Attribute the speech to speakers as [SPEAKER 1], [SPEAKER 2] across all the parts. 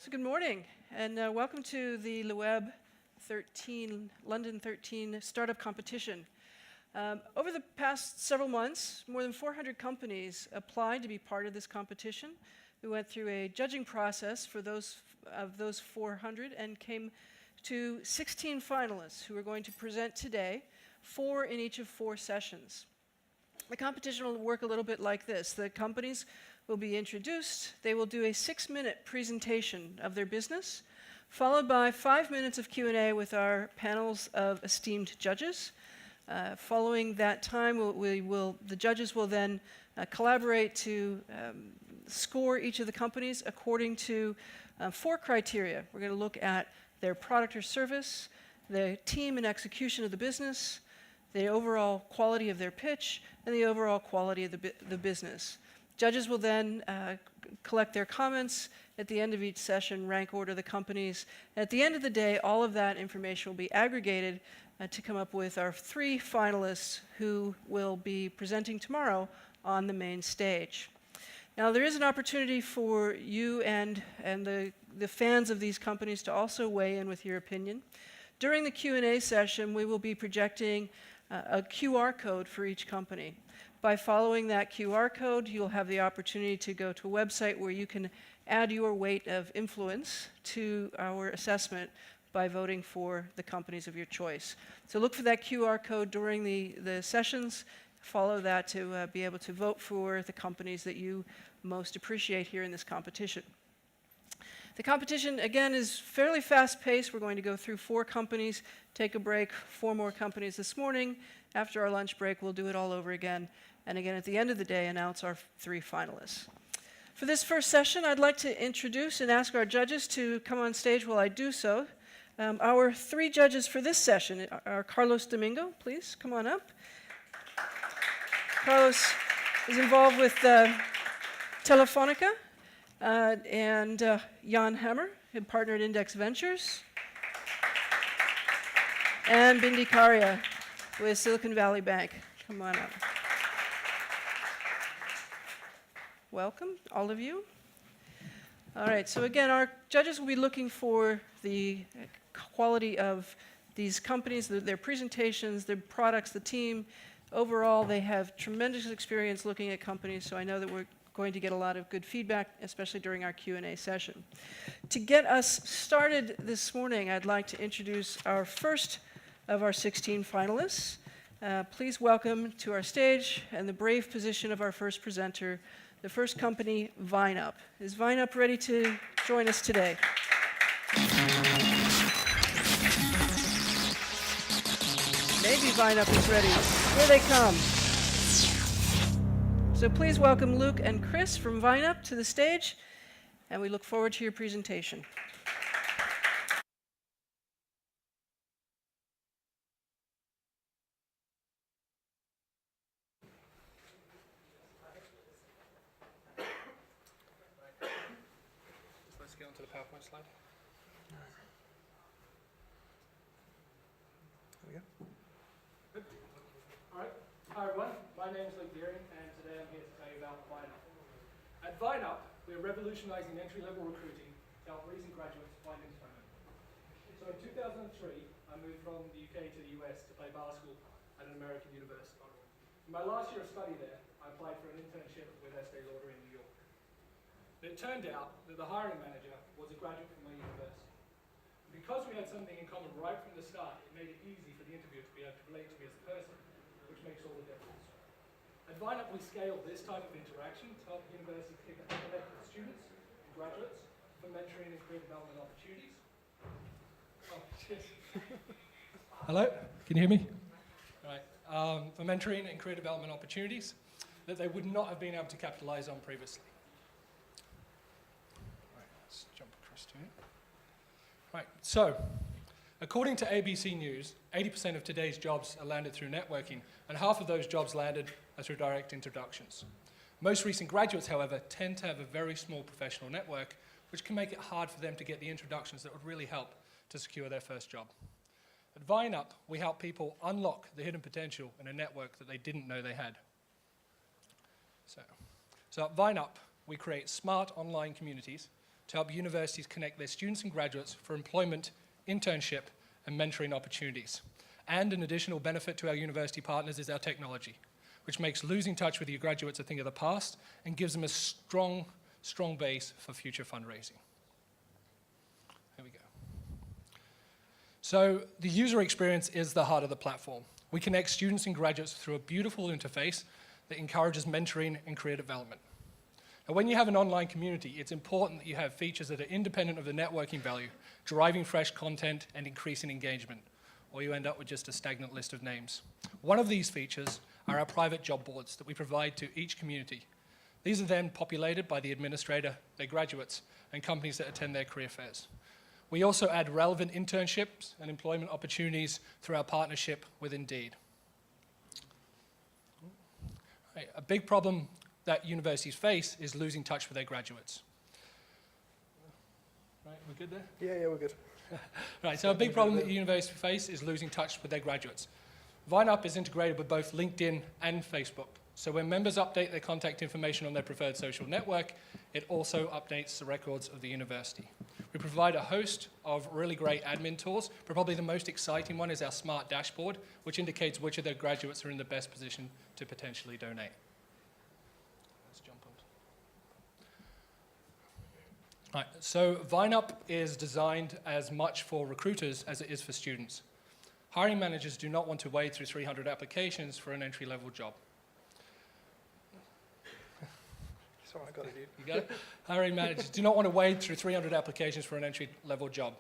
[SPEAKER 1] So good morning, and welcome to the LeWeb London 13 Startup Competition. Over the past several months, more than 400 companies applied to be part of this competition. We went through a judging process for those 400 and came to 16 finalists who are going to present today, 4 in each of 4 sessions. The competition will work a little bit like this. The companies will be introduced. They will do a 6-minute presentation of their business, followed by 5 minutes of Q&A with our panels of esteemed judges. Following that time, the judges will then collaborate to score each of the companies according to 4 criteria. We're going to look at their product or service, the team and execution of the business, the overall quality of their pitch, and the overall quality of the business. Judges will then collect their comments at the end of each session, rank order the companies. At the end of the day, all of that information will be aggregated to come up with our 3 finalists who will be presenting tomorrow on the main stage. Now, there is an opportunity for you and the fans of these companies to also weigh in with your opinion. During the Q&A session, we will be projecting a QR code for each company. By following that QR code, you'll have the opportunity to go to a website where you can add your weight of influence to our assessment by voting for the companies of your choice. So look for that QR code during the sessions. Follow that to be able to vote for the companies that you most appreciate here in this competition. The competition, again, is fairly fast-paced. We're going to go through 4 companies, take a break, 4 more companies this morning. After our lunch break, we'll do it all over again. And again, at the end of the day, announce our 3 finalists. For this first session, I'd like to introduce and ask our judges to come on stage while I do so. Our 3 judges for this session are Carlos Domingo. Please, come on up. Carlos is involved with Telefonica. And Jan Hammer, a partner at Index Ventures. And Bindi Karia with Silicon Valley Bank. Come on up. Welcome, all of you. All right, so again, our judges will be looking for the quality of these companies, their presentations, their products, the team. Overall, they have tremendous experience looking at companies, so I know that we're going to get a lot of good feedback, especially during our Q&A session. To get us started this morning, I'd like to introduce our first of our 16 finalists. Please welcome to our stage and the brave position of our first presenter, the first company, VineUp. Is VineUp ready to join us today? Maybe VineUp is ready. Here they come. So please welcome Luke and Chris from VineUp to the stage, and we look forward to your presentation.
[SPEAKER 2] Let's get onto the PowerPoint slide. There we go. Good. All right. Hi, everyone. My name is Luke Deering, and today I'm here to tell you about VineUp. At VineUp, we're revolutionizing entry-level recruiting to help recent graduates find employment. So in 2003, I moved from the UK to the US to play basketball at an American university. In my last year of study there, I applied for an internship with Estee Lauder in New York. It turned out that the hiring manager was a graduate from my university. Because we had something in common right from the start, it made it easy for the interviewer to be able to relate to me as a person, which makes all the difference. At VineUp, we scale this type of interaction to help universities connect with students and graduates for mentoring and career development opportunities. Oh, cheers. Hello, can you hear me? All right. For mentoring and career development opportunities that they would not have been able to capitalize on previously. All right, let's jump across to it. Right, so according to ABC News, 80% of today's jobs are landed through networking, and half of those jobs landed through direct introductions. Most recent graduates, however, tend to have a very small professional network, which can make it hard for them to get the introductions that would really help to secure their first job. At VineUp, we help people unlock the hidden potential in a network that they didn't know they had. So at VineUp, we create smart online communities to help universities connect their students and graduates for employment, internship, and mentoring opportunities. And an additional benefit to our university partners is our technology, which makes losing touch with your graduates a thing of the past and gives them a strong base for future fundraising. There we go. So the user experience is the heart of the platform. We connect students and graduates through a beautiful interface that encourages mentoring and career development. Now, when you have an online community, it's important that you have features that are independent of the networking value, driving fresh content and increasing engagement, or you end up with just a stagnant list of names. One of these features are our private job boards that we provide to each community. These are then populated by the administrator, their graduates, and companies that attend their career fairs. We also add relevant internships and employment opportunities through our partnership with Indeed. Right, a big problem that universities face is losing touch with their graduates. Right, we good there?
[SPEAKER 3] Yeah, we're good.
[SPEAKER 2] Right, so a big problem that universities face is losing touch with their graduates. VineUp is integrated with both LinkedIn and Facebook. So when members update their contact information on their preferred social network, it also updates the records of the university. We provide a host of really great admin tools, but probably the most exciting one is our smart dashboard, which indicates which of their graduates are in the best position to potentially donate. Let's jump on. Right, so VineUp is designed as much for recruiters as it is for students. Hiring managers do not want to wade through 300 applications for an entry-level job.
[SPEAKER 3] Sorry, I got it, dude.
[SPEAKER 2] You got it? Hiring managers do not want to wade through 300 applications for an entry-level job.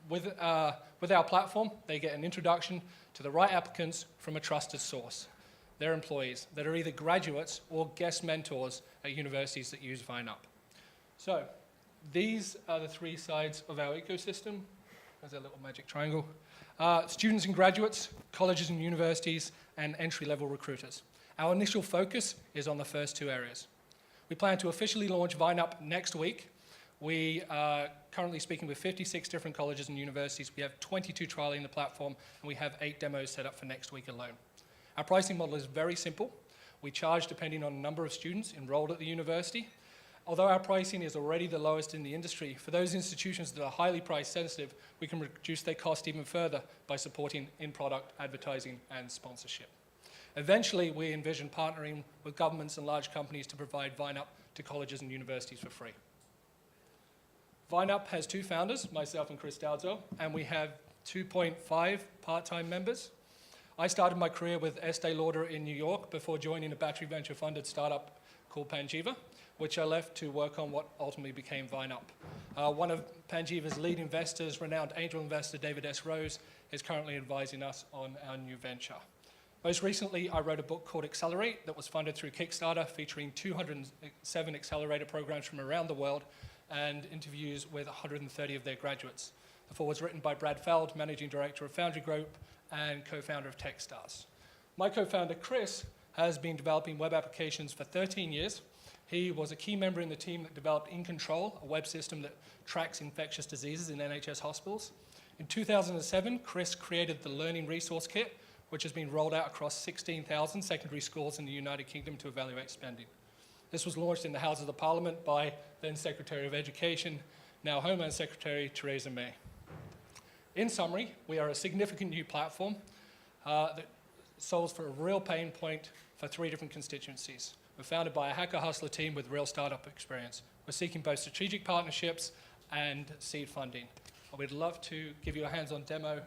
[SPEAKER 2] With our platform, they get an introduction to the right applicants from a trusted source. They're employees that are either graduates or guest mentors at universities that use VineUp. So these are the three sides of our ecosystem. There's a little magic triangle. Students and graduates, colleges and universities, and entry-level recruiters. Our initial focus is on the first two areas. We plan to officially launch VineUp next week. We are currently speaking with 56 different colleges and universities. We have 22 trialing the platform, and we have 8 demos set up for next week alone. Our pricing model is very simple. We charge depending on the number of students enrolled at the university. Although our pricing is already the lowest in the industry, for those institutions that are highly price sensitive, we can reduce their cost even further by supporting in-product advertising and sponsorship. Eventually, we envision partnering with governments and large companies to provide VineUp to colleges and universities for free. VineUp has 2 founders, myself and Chris Dowdeswell, and we have 2.5 part-time members. I started my career with Estee Lauder in New York before joining a battery venture-funded startup called Panjiva, which I left to work on what ultimately became VineUp. One of Panjiva's lead investors, renowned angel investor David S. Rose, is currently advising us on our new venture. Most recently, I wrote a book called Accelerate that was funded through Kickstarter, featuring 207 accelerator programs from around the world and interviews with 130 of their graduates. The foreword was written by Brad Feld, managing director of Foundry Group and co-founder of Techstars. My co-founder, Chris, has been developing web applications for 13 years. He was a key member in the team that developed In Control, a web system that tracks infectious diseases in NHS hospitals. In 2007, Chris created the Learning Resource Kit, which has been rolled out across 16,000 secondary schools in the United Kingdom to evaluate spending. This was launched in the Houses of Parliament by then Secretary of Education, now Homeland Secretary Theresa May. In summary, we are a significant new platform that solves for a real pain point for 3 different constituencies. We're founded by a hacker hustler team with real startup experience. We're seeking both strategic partnerships and seed funding. We'd love to give you a hands-on demo,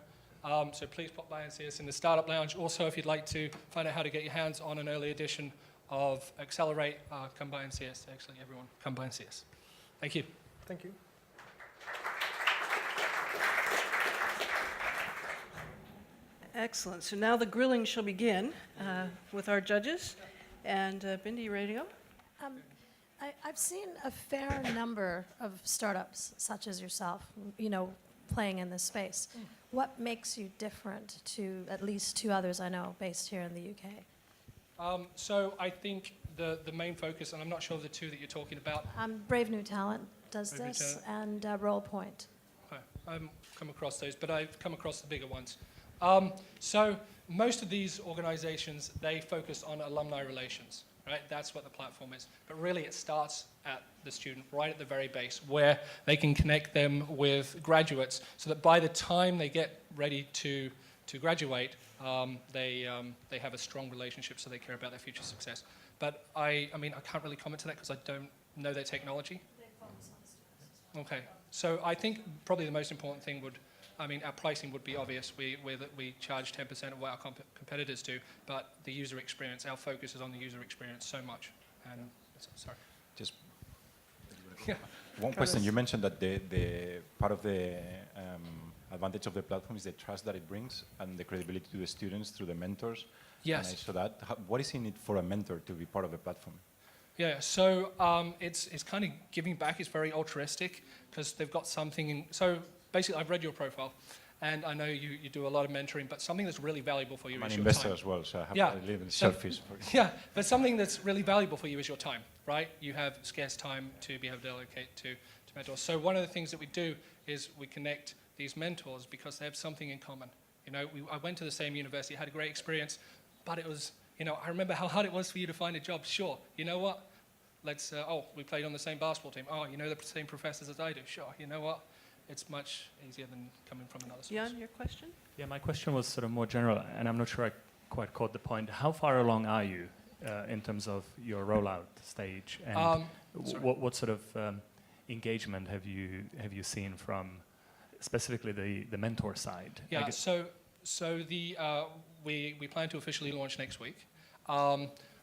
[SPEAKER 2] so please pop by and see us in the Startup Lounge. Also, if you'd like to find out how to get your hands on an early edition of Accelerate, come by and see us. Actually, everyone, come by and see us. Thank you.
[SPEAKER 3] Thank you.
[SPEAKER 1] Excellent. So now the grilling shall begin with our judges. And Bindi, you ready to go?
[SPEAKER 4] I've seen a fair number of startups, such as yourself, playing in this space. What makes you different to at least 2 others I know based here in the UK?
[SPEAKER 2] So I think the main focus, and I'm not sure of the 2 that you're talking about.
[SPEAKER 4] Brave New Talent does
[SPEAKER 2] Brave New
[SPEAKER 4] this,
[SPEAKER 2] Talent.
[SPEAKER 4] and Rollpoint.
[SPEAKER 2] Okay. I haven't come across those, but I've come across the bigger ones. So most of these organizations, they focus on alumni relations. right? That's what the platform is. But really, it starts at the student, right at the very base, where they can connect them with graduates so that by the time they get ready to graduate, they have a strong relationship, so they care about their future success. But I can't really comment to that because I don't know their technology. Okay, so I think probably the most important thing would, our pricing would be obvious. We charge 10% of what our competitors do, but the user experience, our focus is on the user experience so much. And sorry.
[SPEAKER 5] Just
[SPEAKER 2] Yeah.
[SPEAKER 5] one question. You mentioned that the part of the advantage of the platform is the trust that it brings and the credibility to the students through the mentors.
[SPEAKER 2] Yes.
[SPEAKER 5] And I saw that. What is in it for a mentor to be part of the platform?
[SPEAKER 2] Yeah, so it's kind of giving back. It's very altruistic because they've got something. So basically, I've read your profile, and I know you do a lot of mentoring, but something that's really valuable for you
[SPEAKER 5] I'm an
[SPEAKER 2] is your
[SPEAKER 5] investor
[SPEAKER 2] time.
[SPEAKER 5] as well, so I have
[SPEAKER 2] Yeah.
[SPEAKER 5] a little
[SPEAKER 2] So-
[SPEAKER 5] selfish.
[SPEAKER 2] Yeah, but something that's really valuable for you is your time, right? You have scarce time to be able to allocate to mentors. So one of the things that we do is we connect these mentors because they have something in common. I went to the same university, had a great experience, but it was, I remember how hard it was for you to find a job. Sure, you know what? We played on the same basketball team. Oh, you know the same professors as I do. Sure, you know what? It's much easier than coming from another source.
[SPEAKER 1] Jan, your question?
[SPEAKER 6] Yeah, my question was sort of more general, and I'm not sure I quite caught the point. How far along are you in terms of your rollout stage, and what sort of engagement have you seen from specifically the mentor side?
[SPEAKER 2] Yeah, we plan to officially launch next week.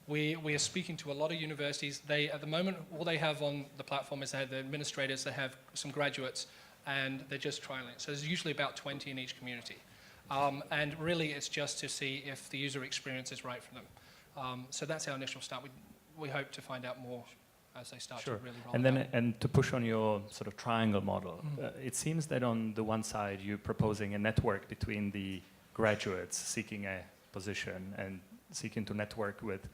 [SPEAKER 2] We are speaking to a lot of universities. At the moment, all they have on the platform is they have the administrators, they have some graduates, and they're just trialing it. So there's usually about 20 in each community. And really, it's just to see if the user experience is right for them. So that's our initial start. We hope to find out more as they start to really roll
[SPEAKER 6] and
[SPEAKER 2] it
[SPEAKER 6] then
[SPEAKER 2] out.
[SPEAKER 6] and to push on your sort of triangle model, it seems that on the one side you're proposing a network between the graduates seeking a position and seeking to network with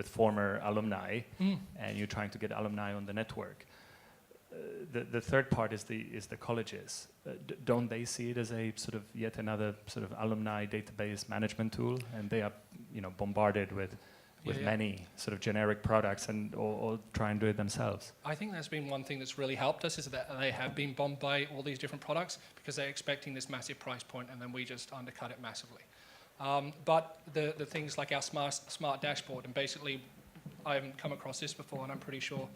[SPEAKER 6] former alumni, and you're trying to get alumni on the network. The third part is the colleges. Don't they see it as a sort of yet another sort of alumni database management tool, and they are bombarded with many sort of generic products or try and do it themselves?
[SPEAKER 2] I think that's been one thing that's really helped us is that they have been bombed by all these different products because they're expecting this massive price point, and then we just undercut it massively. But the things like our smart dashboard, and basically I haven't come across this before, and I'm pretty sure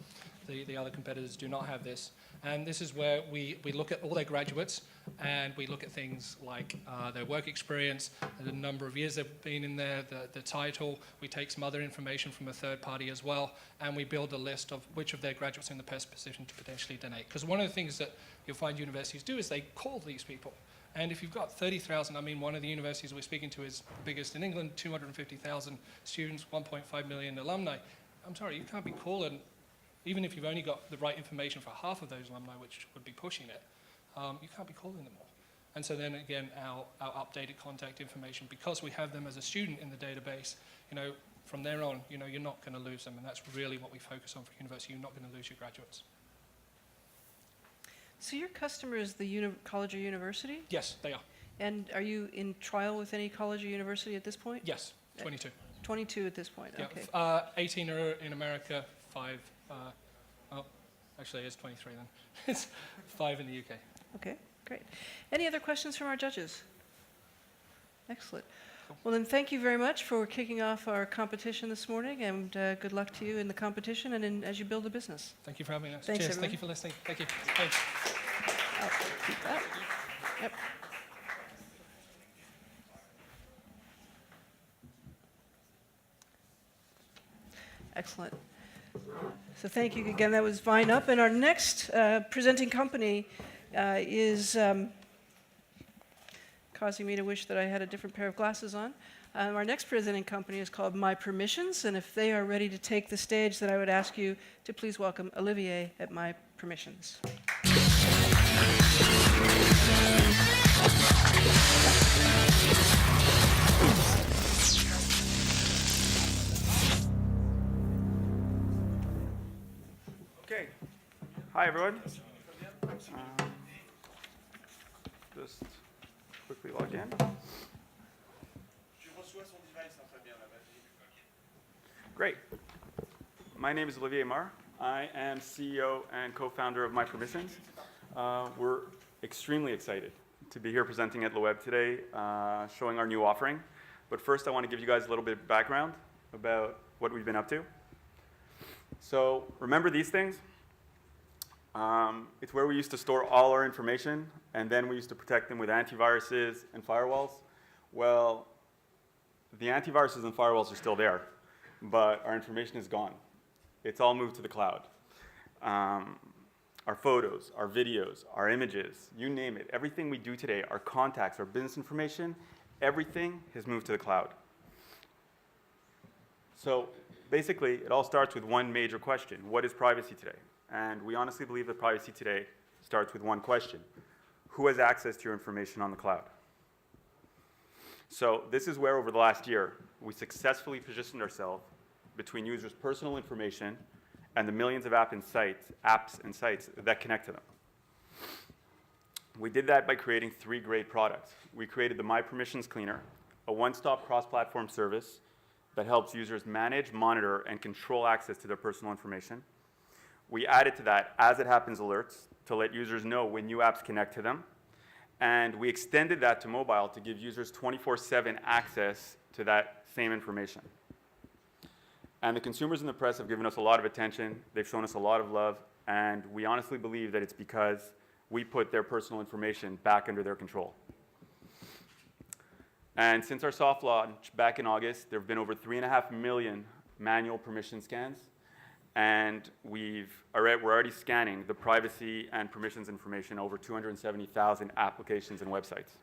[SPEAKER 2] the other competitors do not have this. And this is where we look at all their graduates, and we look at things like their work experience, the number of years they've been in there, the title. We take some other information from a third party as well, and we build a list of which of their graduates are in the best position to potentially donate. Because one of the things that you'll find universities do is they call these people. And if you've got 30,000, one of the universities we're speaking to is the biggest in England, 250,000 students, 1.5 million alumni. I'm sorry, you can't be calling, even if you've only got the right information for half of those alumni, which would be pushing it, you can't be calling them all. And so then again, our updated contact information, because we have them as a student in the database, from there on, you're not going to lose them. And that's really what we focus on for university. You're not going to lose your graduates.
[SPEAKER 1] So your customer is the college or university?
[SPEAKER 2] Yes, they are.
[SPEAKER 1] And are you in trial with any college or university at this point?
[SPEAKER 2] Yes, 22.
[SPEAKER 1] 22 at this point,
[SPEAKER 2] Yeah,
[SPEAKER 1] okay.
[SPEAKER 2] 18 are in America, 5, actually it's 23 then. It's 5 in the UK.
[SPEAKER 1] Okay, great. Any other questions from our judges? Excellent. Well then, thank you very much for kicking off our competition this morning, and good luck to you in the competition and as you build a business.
[SPEAKER 2] Thank you for having us.
[SPEAKER 1] Thanks,
[SPEAKER 2] Cheers.
[SPEAKER 1] everyone.
[SPEAKER 2] Thank you for listening. Thank you. Thanks.
[SPEAKER 1] I'll keep that. Yep. Excellent. So thank you again. That was Vine Up. And our next presenting company is causing me to wish that I had a different pair of glasses on. Our next presenting company is called My Permissions, and if they are ready to take the stage, then I would ask you to please welcome Olivier at My Permissions.
[SPEAKER 3] Okay. Hi, everyone. Just quickly log in. Great. my name is Olivier Mar. I am CEO and co-founder of MyPermissions. We're extremely excited to be here presenting at LeWeb today, showing our new offering. But first, I want to give you guys a little bit of background about what we've been up to. So remember these things? It's where we used to store all our information, and then we used to protect them with antiviruses and firewalls. Well, the antiviruses and firewalls are still there, but our information is gone. It's all moved to the cloud. Our photos, our videos, our images, you name it, everything we do today, our contacts, our business information, everything has moved to the cloud. So basically, it all starts with one major question. What is privacy today? And we honestly believe that privacy today starts with one question. Who has access to your information on the cloud? So this is where, over the last year, we successfully positioned ourselves between users' personal information and the millions of apps and sites that connect to them. We did that by creating 3 great products. We created the MyPermissions Cleaner, a one-stop cross-platform service that helps users manage, monitor, and control access to their personal information. We added to that as it happens alerts to let users know when new apps connect to them. And we extended that to mobile to give users 24/7 access to that same information. And the consumers and the press have given us a lot of attention. They've shown us a lot of love. And we honestly believe that it's because we put their personal information back under their control. And since our soft launch back in August, there have been over 3.5 million manual permission scans. And we're already scanning the privacy and permissions information over 270,000 applications and websites.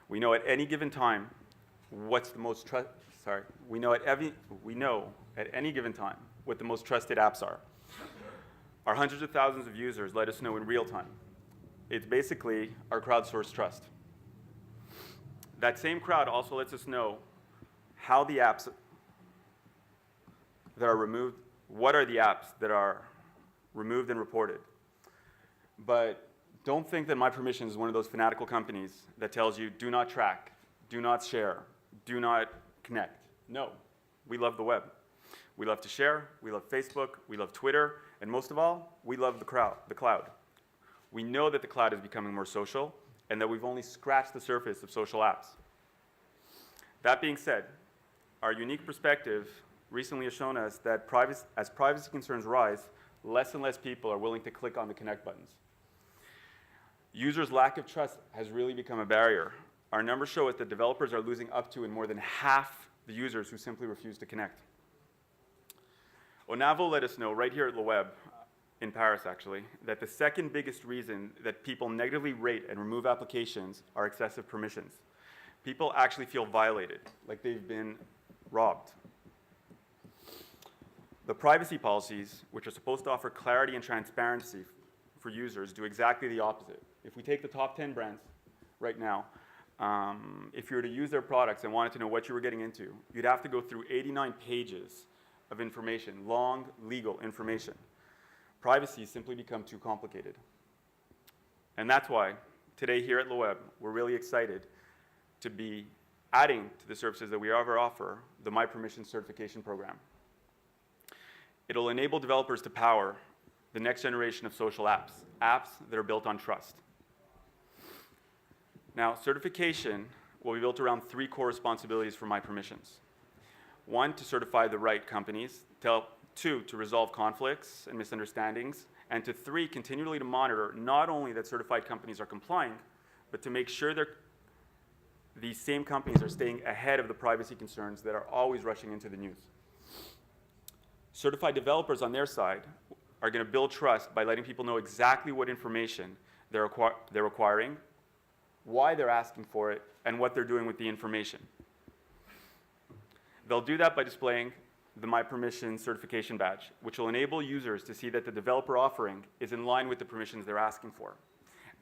[SPEAKER 3] We know at any given time what the most trusted apps are. Our hundreds of thousands of users let us know in real time. It's basically our crowdsourced trust. That same crowd also lets us know how the apps that are removed, what are the apps that are removed and reported. But don't think that MyPermissions is one of those fanatical companies that tells you, do not track, do not share, do not connect. No, we love the web. We love to share, we love Facebook, we love Twitter, and most of all, we love the cloud. We know that the cloud is becoming more social, and that we've only scratched the surface of social apps. That being said, our unique perspective recently has shown us that as privacy concerns rise, less and less people are willing to click on the connect buttons. Users' lack of trust has really become a barrier. Our numbers show us that developers are losing up to and more than half the users who simply refuse to connect. Onavo let us know right here at LeWeb, in Paris actually, that the second biggest reason that people negatively rate and remove applications are excessive permissions. People actually feel violated, like they've been robbed. The privacy policies, which are supposed to offer clarity and transparency for users, do exactly the opposite. If we take the top 10 brands right now, if you were to use their products and wanted to know what you were getting into, you'd have to go through 89 pages of information, long legal information. Privacy has simply become too complicated. And that's why today here at LeWeb, we're really excited to be adding to the services that we ever offer, the MyPermissions certification program. It'll enable developers to power the next generation of social apps, apps that are built on trust. Now, certification will be built around 3 core responsibilities for MyPermissions. 1, to certify the right companies. 2, to resolve conflicts and misunderstandings. And 3, continually to monitor not only that certified companies are complying, but to make sure these same companies are staying ahead of the privacy concerns that are always rushing into the news. Certified developers on their side are going to build trust by letting people know exactly what information they're acquiring, why they're asking for it, and what they're doing with the information. They'll do that by displaying the MyPermissions certification badge, which will enable users to see that the developer offering is in line with the permissions they're asking for.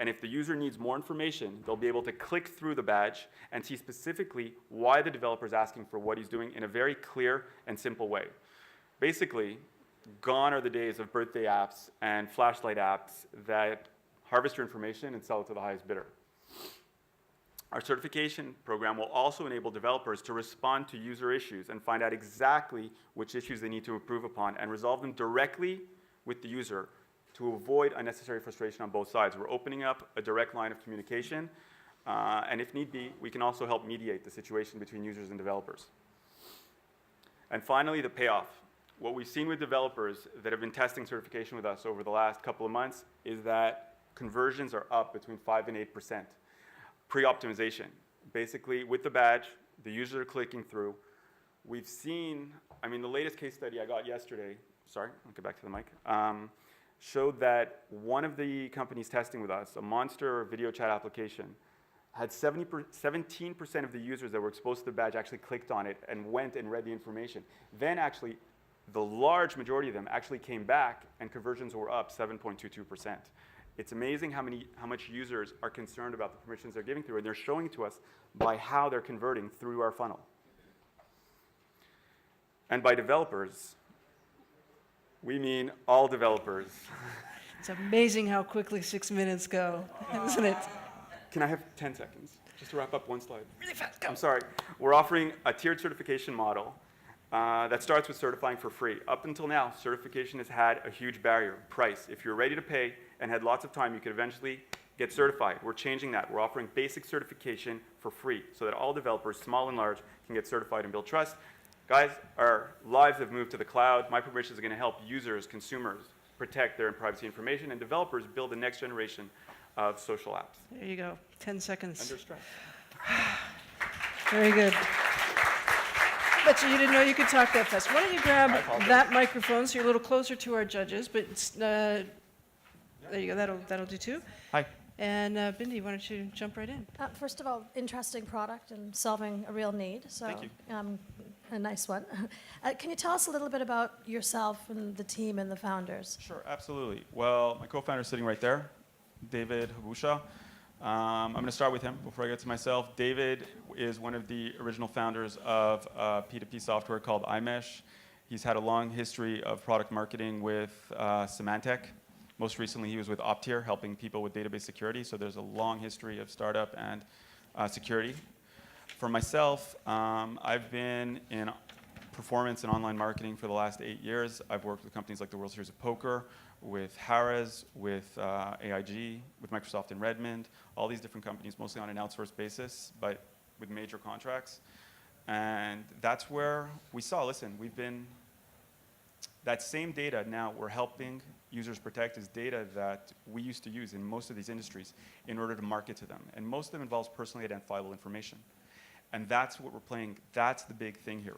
[SPEAKER 3] And if the user needs more information, they'll be able to click through the badge and see specifically why the developer is asking for what he's doing in a very clear and simple way. Basically, gone are the days of birthday apps and flashlight apps that harvest your information and sell it to the highest bidder. Our certification program will also enable developers to respond to user issues and find out exactly which issues they need to improve upon and resolve them directly with the user to avoid unnecessary frustration on both sides. We're opening up a direct line of communication, and if need be, we can also help mediate the situation between users and developers. And finally, the payoff. What we've seen with developers that have been testing certification with us over the last couple of months is that conversions are up between 5 and 8%. Pre-optimization. Basically, with the badge, the users are clicking through. We've seen, I mean, the latest case study I got yesterday, sorry, I'll get back to the mic, showed that one of the companies testing with us, a monster video chat application, had 17% of the users that were exposed to the badge actually clicked on it and went and read the information. Then actually, the large majority of them actually came back and conversions were up 7.22%. It's amazing how much users are concerned about the permissions they're giving through, and they're showing to us by how they're converting through our funnel. And by developers, we mean all developers.
[SPEAKER 1] It's amazing how quickly 6 minutes go, isn't it?
[SPEAKER 3] Can I have 10 seconds just to wrap up one slide?
[SPEAKER 1] Really fast, go.
[SPEAKER 3] I'm sorry. We're offering a tiered certification model that starts with certifying for free. Up until now, certification has had a huge barrier, price. If you're ready to pay and had lots of time, you could eventually get certified. We're changing that. We're offering basic certification for free so that all developers, small and large, can get certified and build trust. Guys, our lives have moved to the cloud. My permissions are going to help users, consumers, protect their privacy information, and developers build the next generation of social apps.
[SPEAKER 1] There you go, 10 seconds.
[SPEAKER 3] Under stress.
[SPEAKER 1] Very good. Bet you didn't know you could talk that fast. Why don't you grab that microphone so you're a little closer to our judges, but there you go, that'll do too.
[SPEAKER 7] Hi.
[SPEAKER 1] And Bindi, why don't you jump right in?
[SPEAKER 4] First of all, interesting product and solving a real need. So,
[SPEAKER 3] Thank you.
[SPEAKER 4] A nice one. Can you tell us a little bit about yourself and the team and the founders?
[SPEAKER 7] Sure, absolutely. Well, my co-founder is sitting right there, David Habusha. I'm going to start with him before I get to myself. David is one of the original founders of P2P software called iMesh. He's had a long history of product marketing with Symantec. Most recently, he was with Optier, helping people with database security. So there's a long history of startup and security. For myself, I've been in performance and online marketing for the last 8 years. I've worked with companies like the World Series of Poker, with Harrah's, with AIG, with Microsoft and Redmond, all these different companies, mostly on an outsourced basis, but with major contracts. And that's where we saw, listen, that same data now we're helping users protect is data that we used to use in most of these industries in order to market to them. And most of them involves personally identifiable information. And that's what we're playing, that's the big thing here.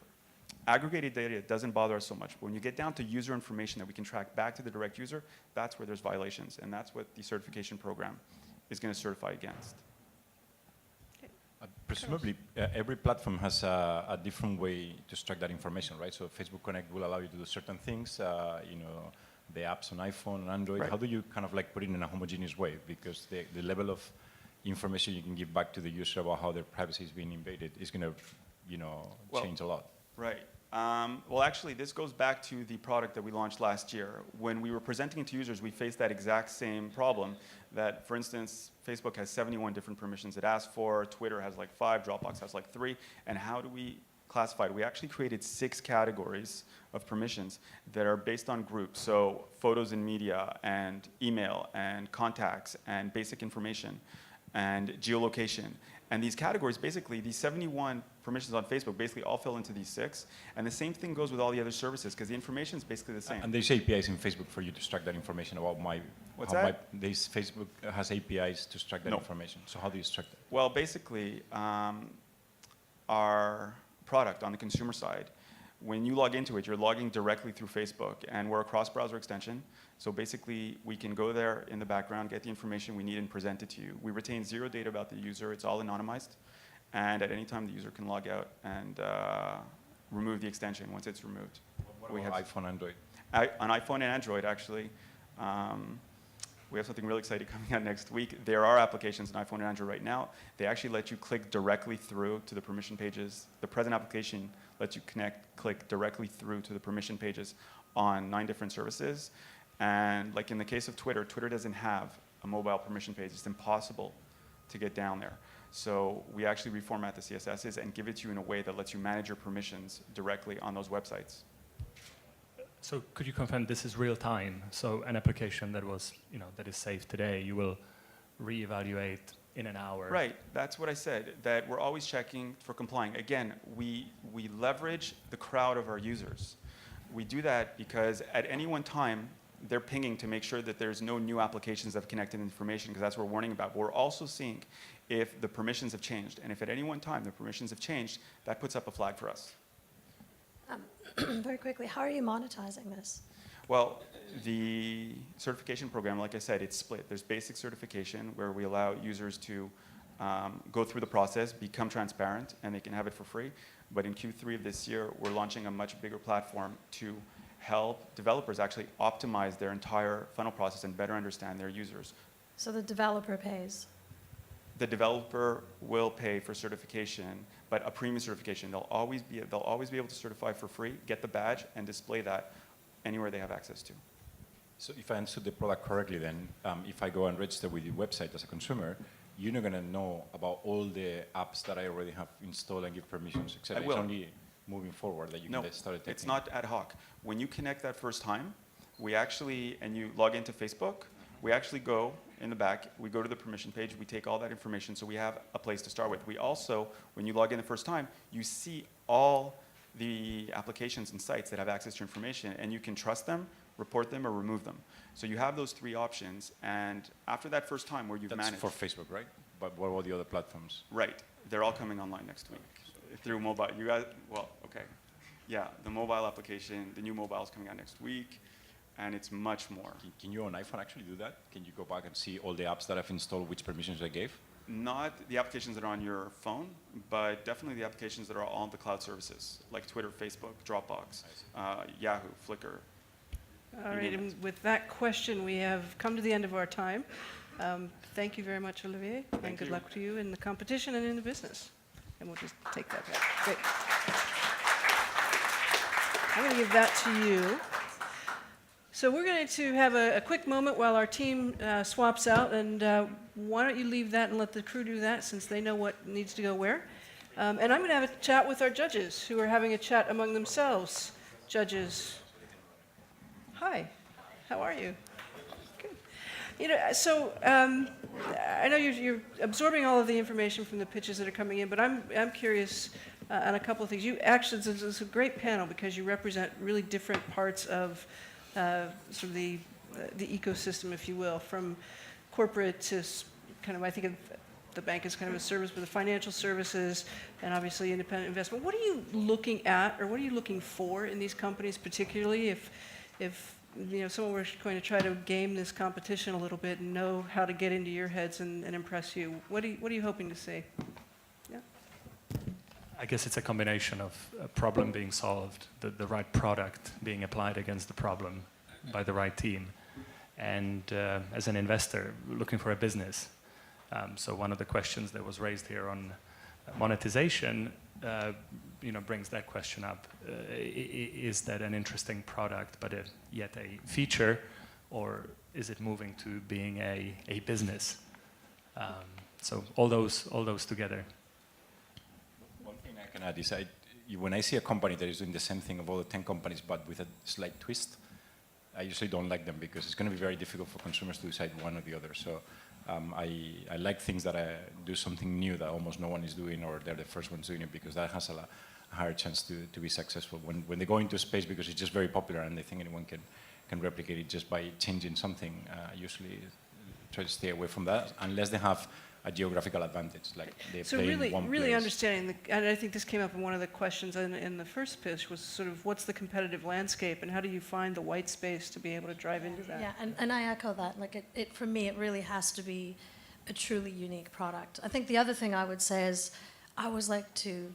[SPEAKER 7] Aggregated data doesn't bother us so much, but when you get down to user information that we can track back to the direct user, that's where there's violations, and that's what the certification program is going to certify against.
[SPEAKER 5] Presumably, every platform has a different way to extract that information, right? So Facebook Connect will allow you to do certain things, the apps on iPhone and Android.
[SPEAKER 3] Right.
[SPEAKER 5] How do you kind of like put it in a homogeneous way? Because the level of information you can give back to the user about how their privacy is being invaded is going to, change a lot.
[SPEAKER 7] Right. Well, actually, this goes back to the product that we launched last year. When we were presenting it to users, we faced that exact same problem that, for instance, Facebook has 71 different permissions it asks for, Twitter has like 5, Dropbox has like 3, and how do we classify it? We actually created 6 categories of permissions that are based on groups, so photos and media, and email, and contacts, and basic information, and geolocation. And these categories, basically, these 71 permissions on Facebook basically all fill into these 6. And the same thing goes with all the other services, because the information is basically the same.
[SPEAKER 5] And there's APIs in Facebook for you to extract that information about
[SPEAKER 7] What's that?
[SPEAKER 5] Facebook has APIs to extract that
[SPEAKER 7] No.
[SPEAKER 5] information. So how do you extract that?
[SPEAKER 7] Well, basically, our product on the consumer side, when you log into it, you're logging directly through Facebook, and we're a cross-browser extension. So basically, we can go there in the background, get the information we need, and present it to you. We retain 0 data about the user. It's all anonymized. And at any time, the user can log out and remove the extension once it's removed.
[SPEAKER 5] We have iPhone, Android.
[SPEAKER 7] On iPhone and Android, actually, we have something really exciting coming out next week. There are applications on iPhone and Android right now. They actually let you click directly through to the permission pages. The present application lets you click directly through to the permission pages on 9 different services. And like in the case of Twitter, Twitter doesn't have a mobile permission page. It's impossible to get down there. So we actually reformat the CSSs and give it to you in a way that lets you manage your permissions directly on those websites.
[SPEAKER 6] So could you confirm this is real time? So an application that was, that is saved today, you will reevaluate in an hour?
[SPEAKER 7] Right, that's what I said, that we're always checking for complying. Again, we leverage the crowd of our users. We do that because at any one time, they're pinging to make sure that there's no new applications that have connected information, because that's what we're warning about. But we're also seeing if the permissions have changed. And if at any one time the permissions have changed, that puts up a flag for us.
[SPEAKER 4] Very quickly, how are you monetizing this?
[SPEAKER 7] Well, the certification program, like I said, it's split. There's basic certification where we allow users to go through the process, become transparent, and they can have it for free. But in Q3 of this year, we're launching a much bigger platform to help developers actually optimize their entire funnel process and better understand their users.
[SPEAKER 4] So the developer pays.
[SPEAKER 7] The developer will pay for certification, but a premium certification. They'll always be able to certify for free, get the badge, and display that anywhere they have access to.
[SPEAKER 5] So if I understood the product correctly, then if I go and register with your website as a consumer, you're not going to know about all the apps that I already have installed and give permissions, etc.
[SPEAKER 7] I will.
[SPEAKER 5] It's only moving forward that you can start taking.
[SPEAKER 7] It's not ad hoc. When you connect that first time, and you log into Facebook, we actually go in the back, we go to the permission page, we take all that information, so we have a place to start with. We also, when you log in the first time, you see all the applications and sites that have access to your information, and you can trust them, report them, or remove them. So you have those three options, and after that first time where you've
[SPEAKER 5] That's
[SPEAKER 7] managed...
[SPEAKER 5] for Facebook, right? But what about the other platforms?
[SPEAKER 7] Right. They're all coming online next week through mobile. You guys, well, okay. Yeah, the mobile application, the new mobile is coming out next week, and it's much more.
[SPEAKER 5] Can you on iPhone actually do that? Can you go back and see all the apps that I've installed, which permissions I gave?
[SPEAKER 7] Not the applications that are on your phone, but definitely the applications that are on the cloud services, like Twitter, Facebook, Dropbox, Yahoo, Flickr.
[SPEAKER 1] All right, and with that question, we have come to the end of our time. Thank you very much, Olivier, and good luck to you in the competition and in the business. And we'll just take that back. Great. I'm going to give that to you. So we're going to have a quick moment while our team swaps out, and why don't you leave that and let the crew do that, since they know what needs to go where. And I'm going to have a chat with our judges, who are having a chat among themselves. Judges, hi, how are you? Good. So I know you're absorbing all of the information from the pitches that are coming in, but I'm curious on a couple of things. You actually, this is a great panel because you represent really different parts of sort of the ecosystem, if you will, from corporate to kind of, I think of the bank as kind of a service, but the financial services and obviously independent investment. What are you looking at, or what are you looking for in these companies, particularly if someone were going to try to game this competition a little bit and know how to get into your heads and impress you? What are you hoping to see? Yeah.
[SPEAKER 6] I guess it's a combination of a problem being solved, the right product being applied against the problem by the right team, and as an investor, looking for a business. So one of the questions that was raised here on monetization brings that question up. Is that an interesting product, but yet a feature, or is it moving to being a business? So all those together.
[SPEAKER 5] One thing I can add is when I see a company that is doing the same thing of all the 10 companies, but with a slight twist, I usually don't like them, because it's going to be very difficult for consumers to decide one or the other. So I like things that do something new that almost no one is doing, or they're the first ones doing it, because that has a higher chance to be successful. When they go into space because it's just very popular and they think anyone can replicate it just by changing something, I usually try to stay away from that, unless they have a geographical advantage, like they
[SPEAKER 1] So
[SPEAKER 5] play in one
[SPEAKER 1] really
[SPEAKER 5] place.
[SPEAKER 1] understanding, and I think this came up in one of the questions in the first pitch, was sort of what's the competitive landscape, and how do you find the white space to be able to drive into that?
[SPEAKER 4] Yeah, and I echo that. Like for me, it really has to be a truly unique product. I think the other thing I would say is I always like to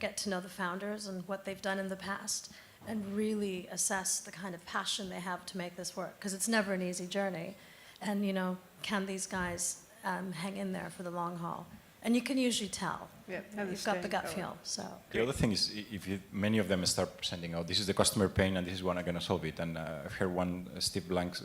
[SPEAKER 4] get to know the founders and what they've done in the past, and really assess the kind of passion they have to make this work, because it's never an easy journey. And can these guys hang in there for the long haul? And you can usually tell.
[SPEAKER 1] Yeah,
[SPEAKER 4] You've got the gut feel. So
[SPEAKER 5] The other thing is, many of them start sending out, this is the customer pain and this is when I'm going to solve it. And I've heard one, Steve Blank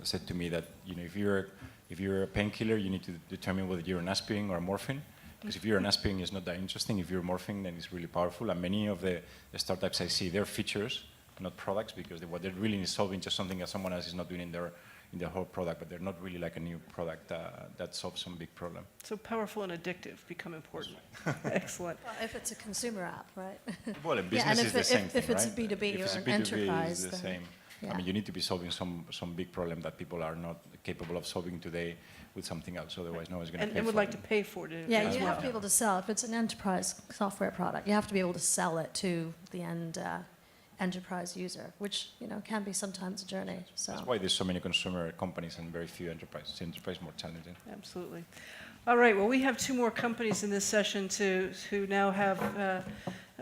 [SPEAKER 5] said to me that if you're a painkiller, you need to determine whether you're an aspirin or a morphine. Because if you're an aspirin, it's not that interesting. If you're morphing, then it's really powerful. And many of the startups I see, they're features, not products, because what they're really is solving just something that someone else is not doing in their whole product, but they're not really like a new product that solves some big problem.
[SPEAKER 1] So powerful and addictive become important. Excellent.
[SPEAKER 4] Well, if it's a consumer app, right?
[SPEAKER 5] Well, in business
[SPEAKER 4] and
[SPEAKER 5] is the same thing,
[SPEAKER 4] if it's
[SPEAKER 5] right?
[SPEAKER 4] a B2B
[SPEAKER 5] If it's
[SPEAKER 4] or
[SPEAKER 5] a
[SPEAKER 4] an
[SPEAKER 5] B2B,
[SPEAKER 4] enterprise,
[SPEAKER 5] it's the
[SPEAKER 4] then-
[SPEAKER 5] same.
[SPEAKER 4] yeah.
[SPEAKER 5] I mean, you need to be solving some big problem that people are not capable of solving today with something else. Otherwise, no one's going to pay
[SPEAKER 1] And would
[SPEAKER 5] for
[SPEAKER 1] like
[SPEAKER 5] it.
[SPEAKER 1] to pay for it
[SPEAKER 4] Yeah,
[SPEAKER 1] as
[SPEAKER 4] you
[SPEAKER 1] well.
[SPEAKER 4] have to be able to sell. If it's an enterprise software product, you have to be able to sell it to the end enterprise user, which can be sometimes a journey. So
[SPEAKER 5] That's why there's so many consumer companies and very few enterprises. Enterprise is more challenging.
[SPEAKER 1] Absolutely. All right, well, we have two more companies in this session who now have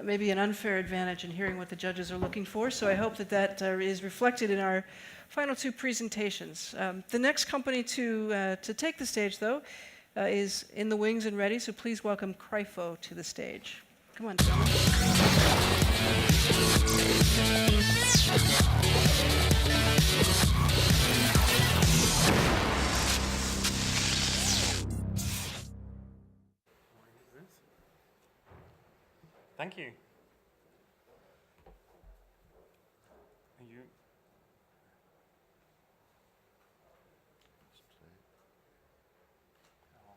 [SPEAKER 1] maybe an unfair advantage in hearing what the judges are looking for, so I hope that is reflected in our final two presentations. The next company to take the stage, though, is in the wings and ready, so please welcome Crypho to the stage. Come on, gentlemen.
[SPEAKER 8] Thank you. Are you? Oh,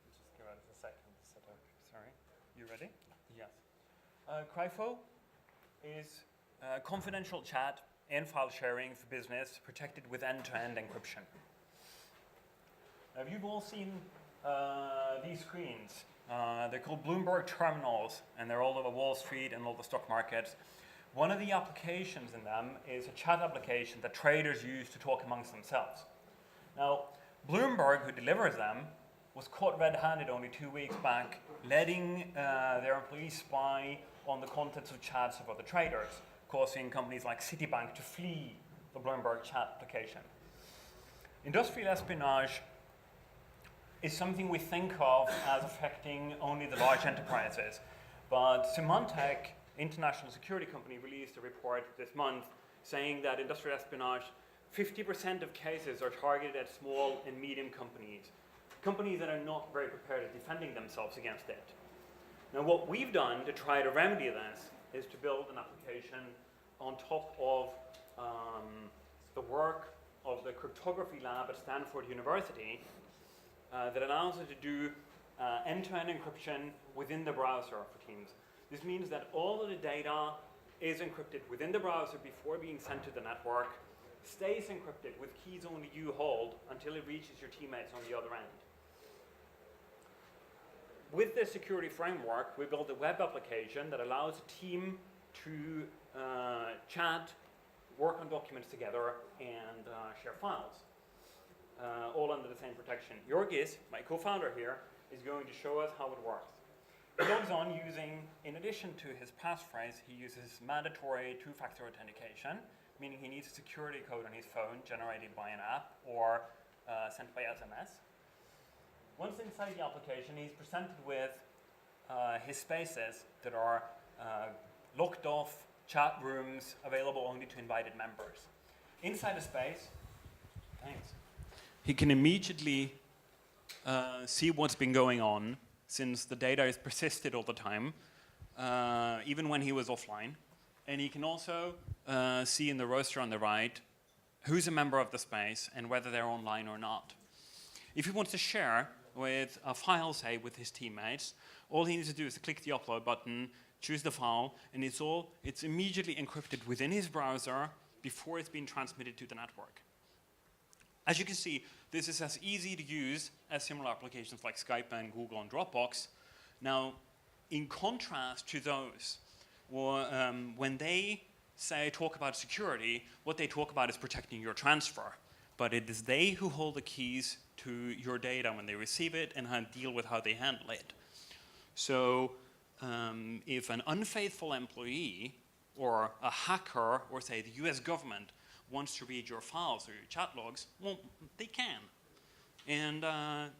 [SPEAKER 8] just give us a second to set up. Sorry. You ready? Yes. Crypho is confidential chat and file sharing for business protected with end-to-end encryption. Now, you've all seen these screens. They're called Bloomberg terminals, and they're all over Wall Street and all the stock markets. One of the applications in them is a chat application that traders use to talk amongst themselves. Now, Bloomberg, who delivers them, was caught red-handed only 2 weeks back, letting their employees spy on the contents of chats of other traders, causing companies like Citibank to flee the Bloomberg chat application. Industrial espionage is something we think of as affecting only the large enterprises. But Symantec, international security company, released a report this month saying that industrial espionage, 50% of cases are targeted at small and medium companies that are not very prepared at defending themselves against it. Now, what we've done to try to remedy this is to build an application on top of the work of the cryptography lab at Stanford University that allows us to do end-to-end encryption within the browser for Teams. This means that all of the data is encrypted within the browser before being sent to the network, stays encrypted with keys only you hold until it reaches your teammates on the other end. With this security framework, we built a web application that allows a team to chat, work on documents together, and share files. All under the same protection. Jorgis, my co-founder here, is going to show us how it works. He logs on using, in addition to his passphrase, he uses mandatory two-factor authentication, meaning he needs a security code on his phone generated by an app or sent by SMS. Once inside the application, he's presented with his spaces that are locked off chat rooms available only to invited members. Inside a space, thanks. He can immediately see what's been going on, since the data is persisted all the time, even when he was offline. And he can also see in the roster on the right who's a member of the space and whether they're online or not. If he wants to share with a file, say, with his teammates, all he needs to do is to click the upload button, choose the file, and it's immediately encrypted within his browser before it's been transmitted to the network. As you can see, this is as easy to use as similar applications like Skype and Google and Dropbox. Now, in contrast to those, when they talk about security, what they talk about is protecting your transfer. But it is they who hold the keys to your data when they receive it and deal with how they handle it. So if an unfaithful employee or a hacker or, say, the US government wants to read your files or your chat logs, well, they can. And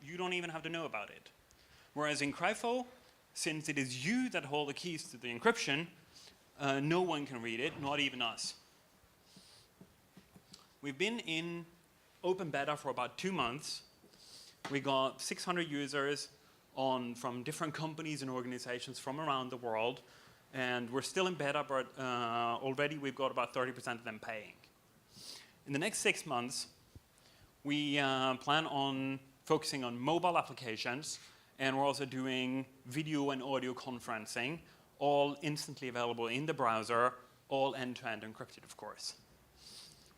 [SPEAKER 8] you don't even have to know about it. Whereas in Crypho, since it is you that hold the keys to the encryption, no one can read it, not even us. We've been in open beta for about 2 months. We got 600 users from different companies and organizations from around the world. And we're still in beta, but already we've got about 30% of them paying. In the next 6 months, we plan on focusing on mobile applications, and we're also doing video and audio conferencing, all instantly available in the browser, all end-to-end encrypted, of course.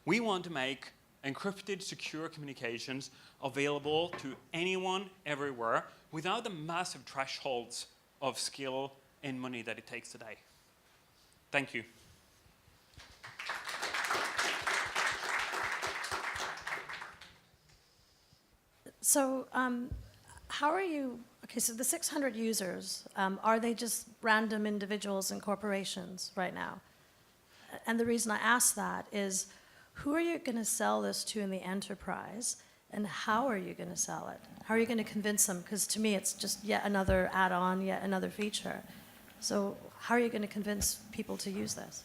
[SPEAKER 8] We want to make encrypted, secure communications available to anyone, everywhere, without the massive thresholds of skill and money that it takes today. Thank you.
[SPEAKER 4] So how are you, okay, so the 600 users, are they just random individuals and corporations right now? And the reason I ask that is, who are you going to sell this to in the enterprise, and how are you going to sell it? How are you going to convince them? Because to me, it's just yet another add-on, yet another feature. So how are you going to convince people to use this?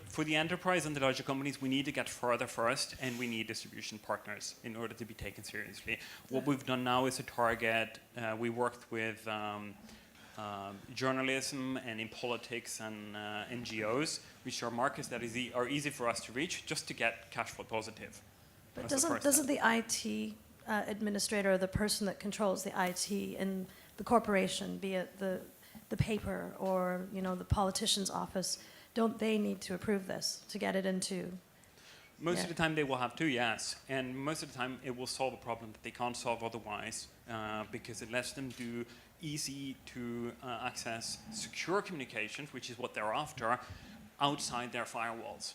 [SPEAKER 8] For the enterprise and the larger companies, we need to get further first, and we need distribution partners in order to be taken seriously. What we've done now is to target, we worked with journalism and in politics and NGOs, which are markets that are easy for us to reach just to get cash flow positive.
[SPEAKER 4] But doesn't the IT administrator, or the person that controls the IT in the corporation, be it the paper or the politician's office, don't they need to approve this to get it into?
[SPEAKER 8] Most of the time they will have to, yes. And most of the time it will solve a problem that they can't solve otherwise, because it lets them do easy to access secure communications, which is what they're after, outside their firewalls,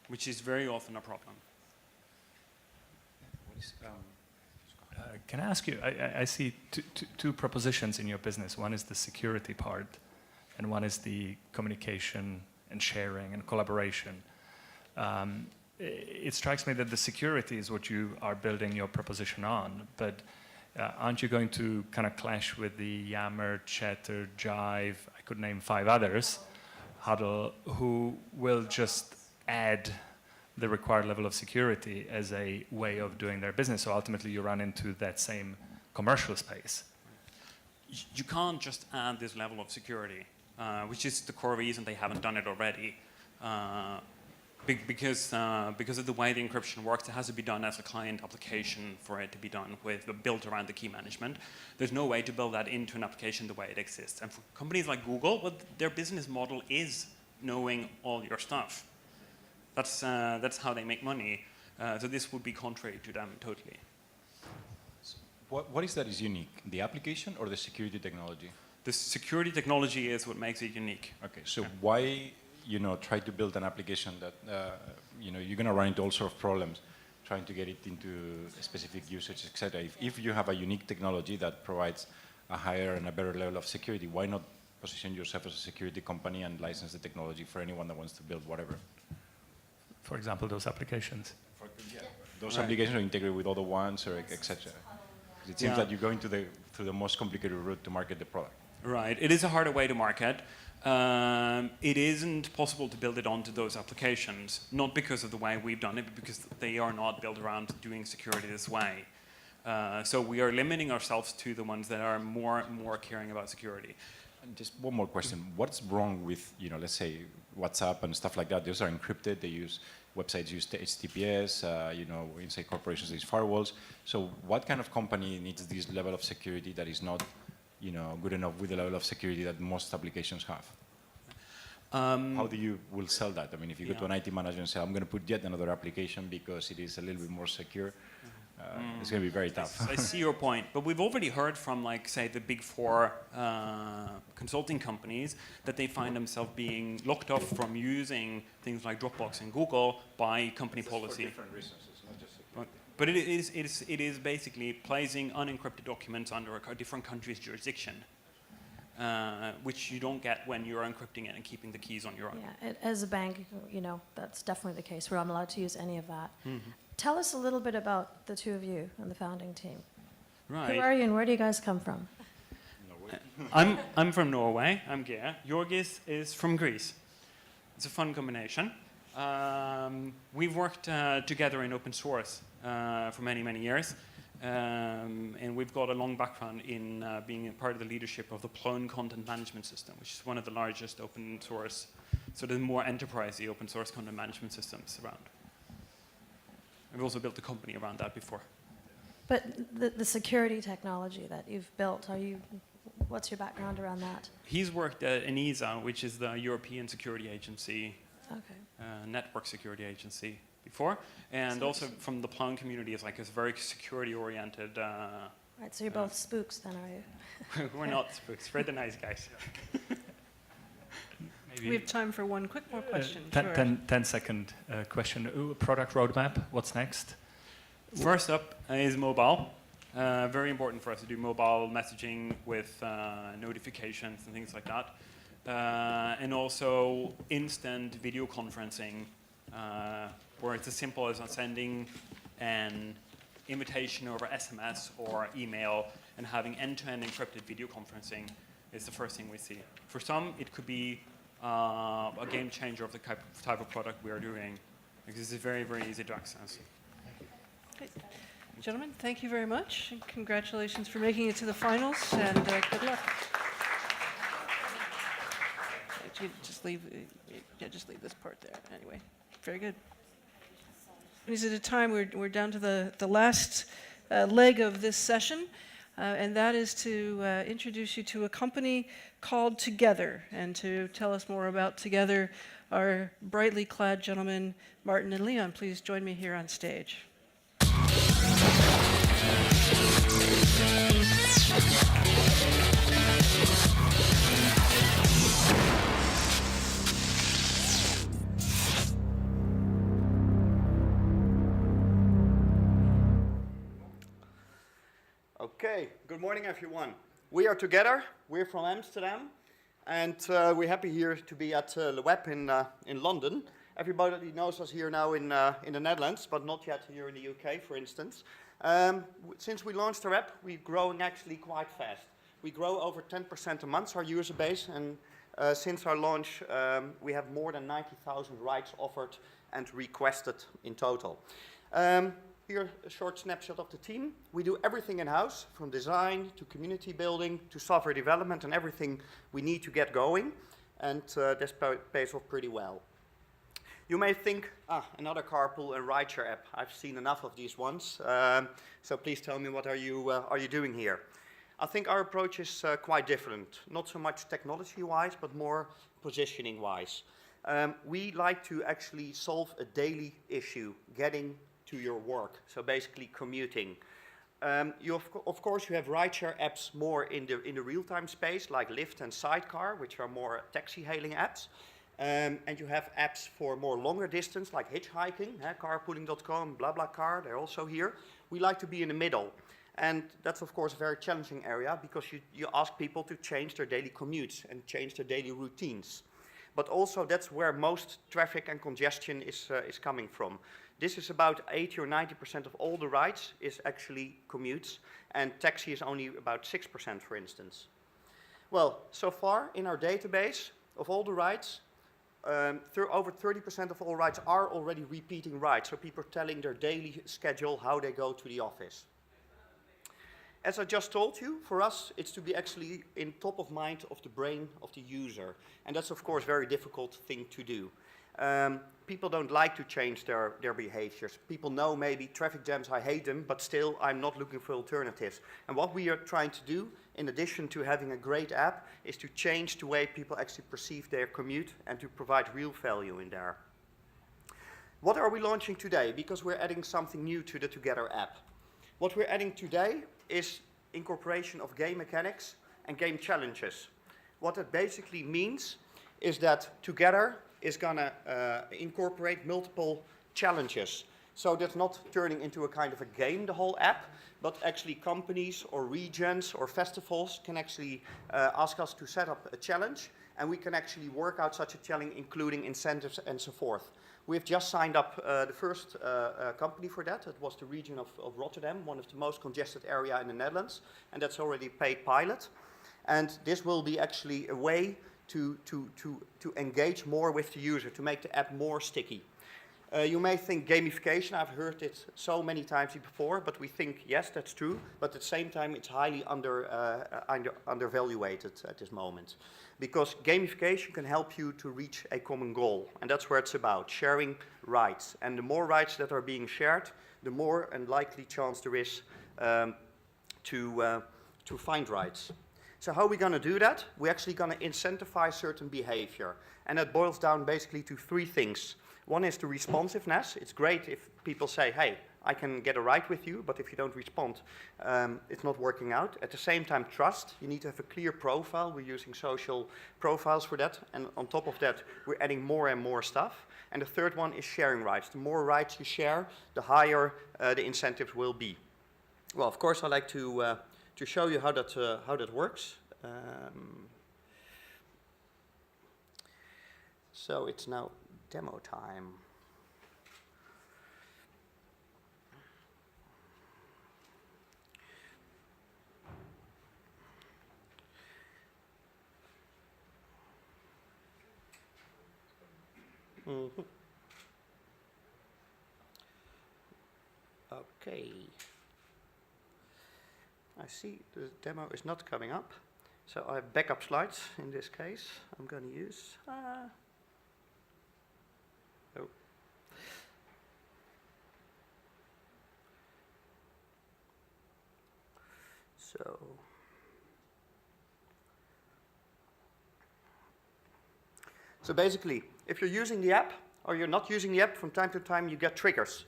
[SPEAKER 8] which is very often a problem.
[SPEAKER 6] Can I ask you, I see two propositions in your business. One is the security part, and one is the communication and sharing and collaboration. It strikes me that the security is what you are building your proposition on, but aren't you going to kind of clash with the Yammer, Chatter, Jive, I could name 5 others, Huddle, who will just add the required level of security as a way of doing their business? So ultimately you run into that same commercial space.
[SPEAKER 8] You can't just add this level of security, which is the core reason they haven't done it already. Because of the way the encryption works, it has to be done as a client application for it to be done with, built around the key management. There's no way to build that into an application the way it exists. And for companies like Google, well, their business model is knowing all your stuff. That's how they make money. So this would be contrary to them totally.
[SPEAKER 5] So what is that is unique? The application or the security technology?
[SPEAKER 8] The security technology is what makes it unique.
[SPEAKER 5] Okay, so why try to build an application that you're going to run into all sorts of problems trying to get it into a specific usage, etc. If you have a unique technology that provides a higher and a better level of security, why not position yourself as a security company and license the technology for anyone that wants to build whatever?
[SPEAKER 6] For example, those applications.
[SPEAKER 5] Those applications are integrated with other ones, or etc. It seems that you're going through the most complicated route to market the product.
[SPEAKER 8] Right. It is a harder way to market. It isn't possible to build it onto those applications, not because of the way we've done it, but because they are not built around doing security this way. So we are limiting ourselves to the ones that are more caring about security.
[SPEAKER 5] And just one more question. What's wrong with, let's say, WhatsApp and stuff like that? Those are encrypted. Websites use HTTPS, inside corporations use firewalls. So what kind of company needs this level of security that is not good enough with the level of security that most applications have? How do you will sell that? I mean, if you go to an IT manager and say, I'm going to put yet another application because it is a little bit more secure, it's going to be very tough.
[SPEAKER 8] I see your point, but we've already heard from, say, the big 4 consulting companies that they find themselves being locked off from using things like Dropbox and Google by company policy.
[SPEAKER 5] For different reasons. It's not just security.
[SPEAKER 8] But it is basically placing unencrypted documents under a different country's jurisdiction, which you don't get when you're encrypting it and keeping the keys on your own.
[SPEAKER 4] Yeah, as a bank, that's definitely the case. We're not allowed to use any of that. Mm-hmm. Tell us a little bit about the two of you and the founding team.
[SPEAKER 8] Right.
[SPEAKER 4] Who are you and where do you guys come from?
[SPEAKER 8] I'm from Norway. I'm Geir. Jorgis is from Greece. It's a fun combination. We've worked together in open source for many, many years. And we've got a long background in being a part of the leadership of the Plone content management system, which is one of the largest open source, sort of more enterprisey open source content management systems around. And we've also built a company around that before.
[SPEAKER 4] But the security technology that you've built, what's your background around that?
[SPEAKER 8] He's worked at ENISA, which is the European Security Agency,
[SPEAKER 4] Okay.
[SPEAKER 8] network security agency before, and also from the Plone community is like a very security-oriented.
[SPEAKER 4] Right, so you're both spooks then, are you?
[SPEAKER 8] We're not spooks. We're the nice guys.
[SPEAKER 6] Maybe
[SPEAKER 1] We have time for one quick more question.
[SPEAKER 6] 10-second question. Product roadmap, what's next?
[SPEAKER 8] First up is mobile. Very important for us to do mobile messaging with notifications and things like that. And also instant video conferencing, where it's as simple as sending an invitation over SMS or email and having end-to-end encrypted video conferencing is the first thing we see. For some, it could be a game changer of the type of product we are doing, because it's very, very easy to access.
[SPEAKER 1] Great. Gentlemen, thank you very much. And congratulations for making it to the finals, and good luck. Just leave this part there. Anyway, very good. Is it a time we're down to the last leg of this session, and that is to introduce you to a company called Together, and to tell us more about Together, our brightly clad gentlemen, Martin and Leon. Please join me here on stage.
[SPEAKER 9] Okay, good morning everyone. We are Together, we're from Amsterdam, and we're happy here to be at LeWeb in London. Everybody knows us here now in the Netherlands, but not yet here in the UK, for instance. Since we launched our app, we're growing actually quite fast. We grow over 10% a month, our user base, and since our launch, we have more than 90,000 rights offered and requested in total. Here, a short snapshot of the team. We do everything in-house, from design to community building to software development and everything we need to get going, and this pays off pretty well. You may think, another carpool and rideshare app. I've seen enough of these ones, so please tell me, what are you doing here? I think our approach is quite different, not so much technology-wise, but more positioning-wise. We like to actually solve a daily issue, getting to your work, so basically commuting. Of course, you have rideshare apps more in the real-time space, like Lyft and Sidecar, which are more taxi-hailing apps. And you have apps for more longer distance, like hitchhiking, carpooling.com, BlaBlaCar, they're also here. We like to be in the middle. And that's, of course, a very challenging area, because you ask people to change their daily commutes and change their daily routines. But also, that's where most traffic and congestion is coming from. This is about 80 or 90% of all the rides is actually commutes, and taxi is only about 6%, for instance. Well, so far in our database of all the rides, over 30% of all rides are already repeating rides, so people are telling their daily schedule how they go to the office. As I just told you, for us, it's to be actually in top of mind of the brain of the user, and that's, of course, a very difficult thing to do. People don't like to change their behaviors. People know maybe traffic jams, I hate them, but still I'm not looking for alternatives. And what we are trying to do, in addition to having a great app, is to change the way people actually perceive their commute and to provide real value in there. What are we launching today? Because we're adding something new to the Together app. What we're adding today is incorporation of game mechanics and game challenges. What that basically means is that Together is going to incorporate multiple challenges. So that's not turning into a kind of a game, the whole app, but actually companies or regions or festivals can actually ask us to set up a challenge, and we can actually work out such a challenge, including incentives and so forth. We've just signed up the first company for that. It was the region of Rotterdam, one of the most congested areas in the Netherlands, and that's already a paid pilot. And this will be actually a way to engage more with the user, to make the app more sticky. You may think gamification, I've heard it so many times before, but we think, yes, that's true, but at the same time it's highly undervaluated at this moment. Because gamification can help you to reach a common goal, and that's where it's about, sharing rights. And the more rights that are being shared, the more and likely chance there is to find rights. So how are we going to do that? We're actually going to incentivize certain behavior. And that boils down basically to three things. One is the responsiveness. It's great if people say, hey, I can get a right with you, but if you don't respond, it's not working out. At the same time, trust. You need to have a clear profile. We're using social profiles for that. And on top of that, we're adding more and more stuff. And the third one is sharing rights. The more rights you share, the higher the incentives will be. Well, of course, I like to show you how that works. So it's now demo time. Okay. I see the demo is not coming up, so I have backup slides in this case. I'm going to use. Oh. So basically, if you're using the app or you're not using the app, from time to time you get triggers,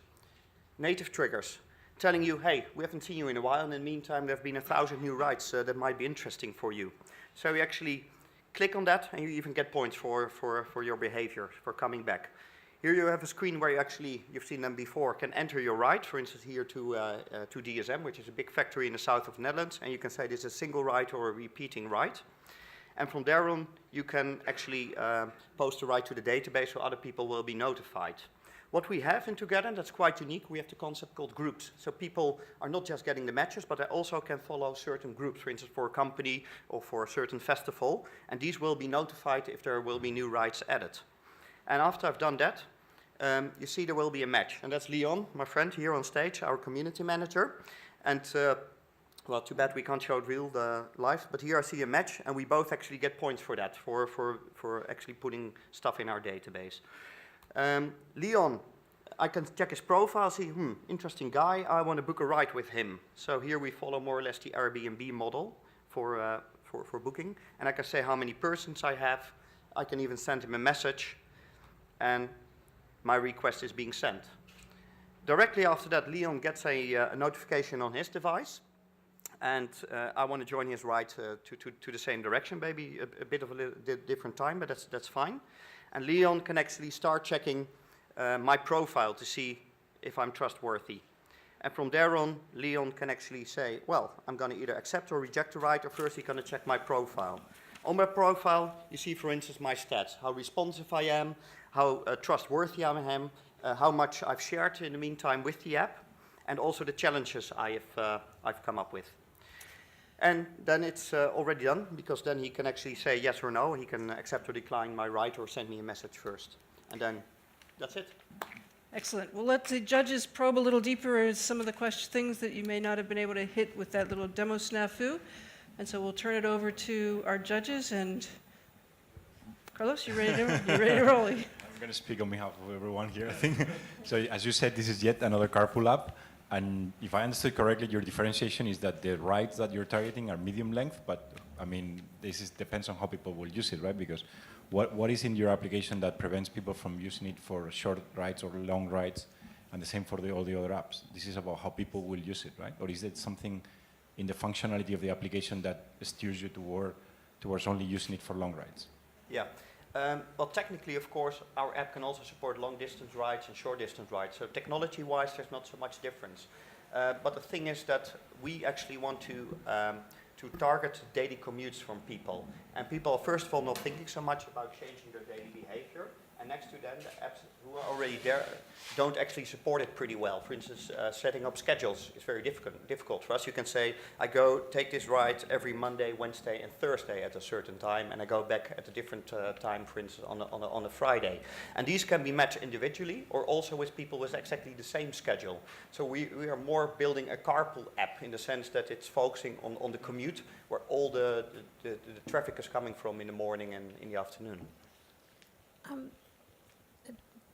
[SPEAKER 9] native triggers, telling you, hey, we haven't seen you in a while, and in the meantime there have been 1,000 new rights that might be interesting for you. So you actually click on that, and you even get points for your behavior, for coming back. Here you have a screen where you actually, you've seen them before, can enter your right, for instance here to DSM, which is a big factory in the south of the Netherlands, and you can say this is a single right or a repeating right. And from there on, you can actually post a right to the database so other people will be notified. What we have in Together, that's quite unique, we have the concept called groups. So people are not just getting the matches, but they also can follow certain groups, for instance, for a company or for a certain festival. And these will be notified if there will be new rights added. And after I've done that, you see there will be a match. And that's Leon, my friend here on stage, our community manager. And well, too bad we can't show it live, but here I see a match, and we both actually get points for that, for actually putting stuff in our database. Leon, I can check his profile, see, interesting guy, I want to book a ride with him. So here we follow more or less the Airbnb model for booking, and I can say how many persons I have. I can even send him a message, and my request is being sent. Directly after that, Leon gets a notification on his device. And I want to join his ride to the same direction, maybe a bit of a different time, but that's fine. And Leon can actually start checking my profile to see if I'm trustworthy. And from there on, Leon can actually say, well, I'm going to either accept or reject the ride, or first he's going to check my profile. On my profile, you see, for instance, my stats, how responsive I am, how trustworthy I am, how much I've shared in the meantime with the app, and also the challenges I've come up with. And then it's already done, because then he can actually say yes or no. He can accept or decline my right or send me a message first. And then that's it.
[SPEAKER 1] Excellent. We'll let the judges probe a little deeper into some of the things that you may not have been able to hit with that little demo snafu. And so we'll turn it over to our judges. And Carlos, you ready to roll?
[SPEAKER 5] I'm going to speak on behalf of everyone here, I think. So as you said, this is yet another carpool app. And if I understood correctly, your differentiation is that the rights that you're targeting are medium length, but I mean, this depends on how people will use it, right? Because what is in your application that prevents people from using it for short rides or long rides, and the same for all the other apps? This is about how people will use it, right? Or is it something in the functionality of the application that steers you towards only using it for long rides?
[SPEAKER 9] Yeah. Well, technically, of course, our app can also support long-distance rides and short-distance rides. So technology-wise, there's not so much difference. But the thing is that we actually want to target daily commutes from people. And people are, first of all, not thinking so much about changing their daily behavior. And next to them, the apps who are already there don't actually support it pretty well. For instance, setting up schedules is very difficult for us. You can say, I go take this ride every Monday, Wednesday, and Thursday at a certain time, and I go back at a different time, for instance, on a Friday. And these can be matched individually, or also with people with exactly the same schedule. So we are more building a carpool app in the sense that it's focusing on the commute, where all the traffic is coming from in the morning and in the afternoon.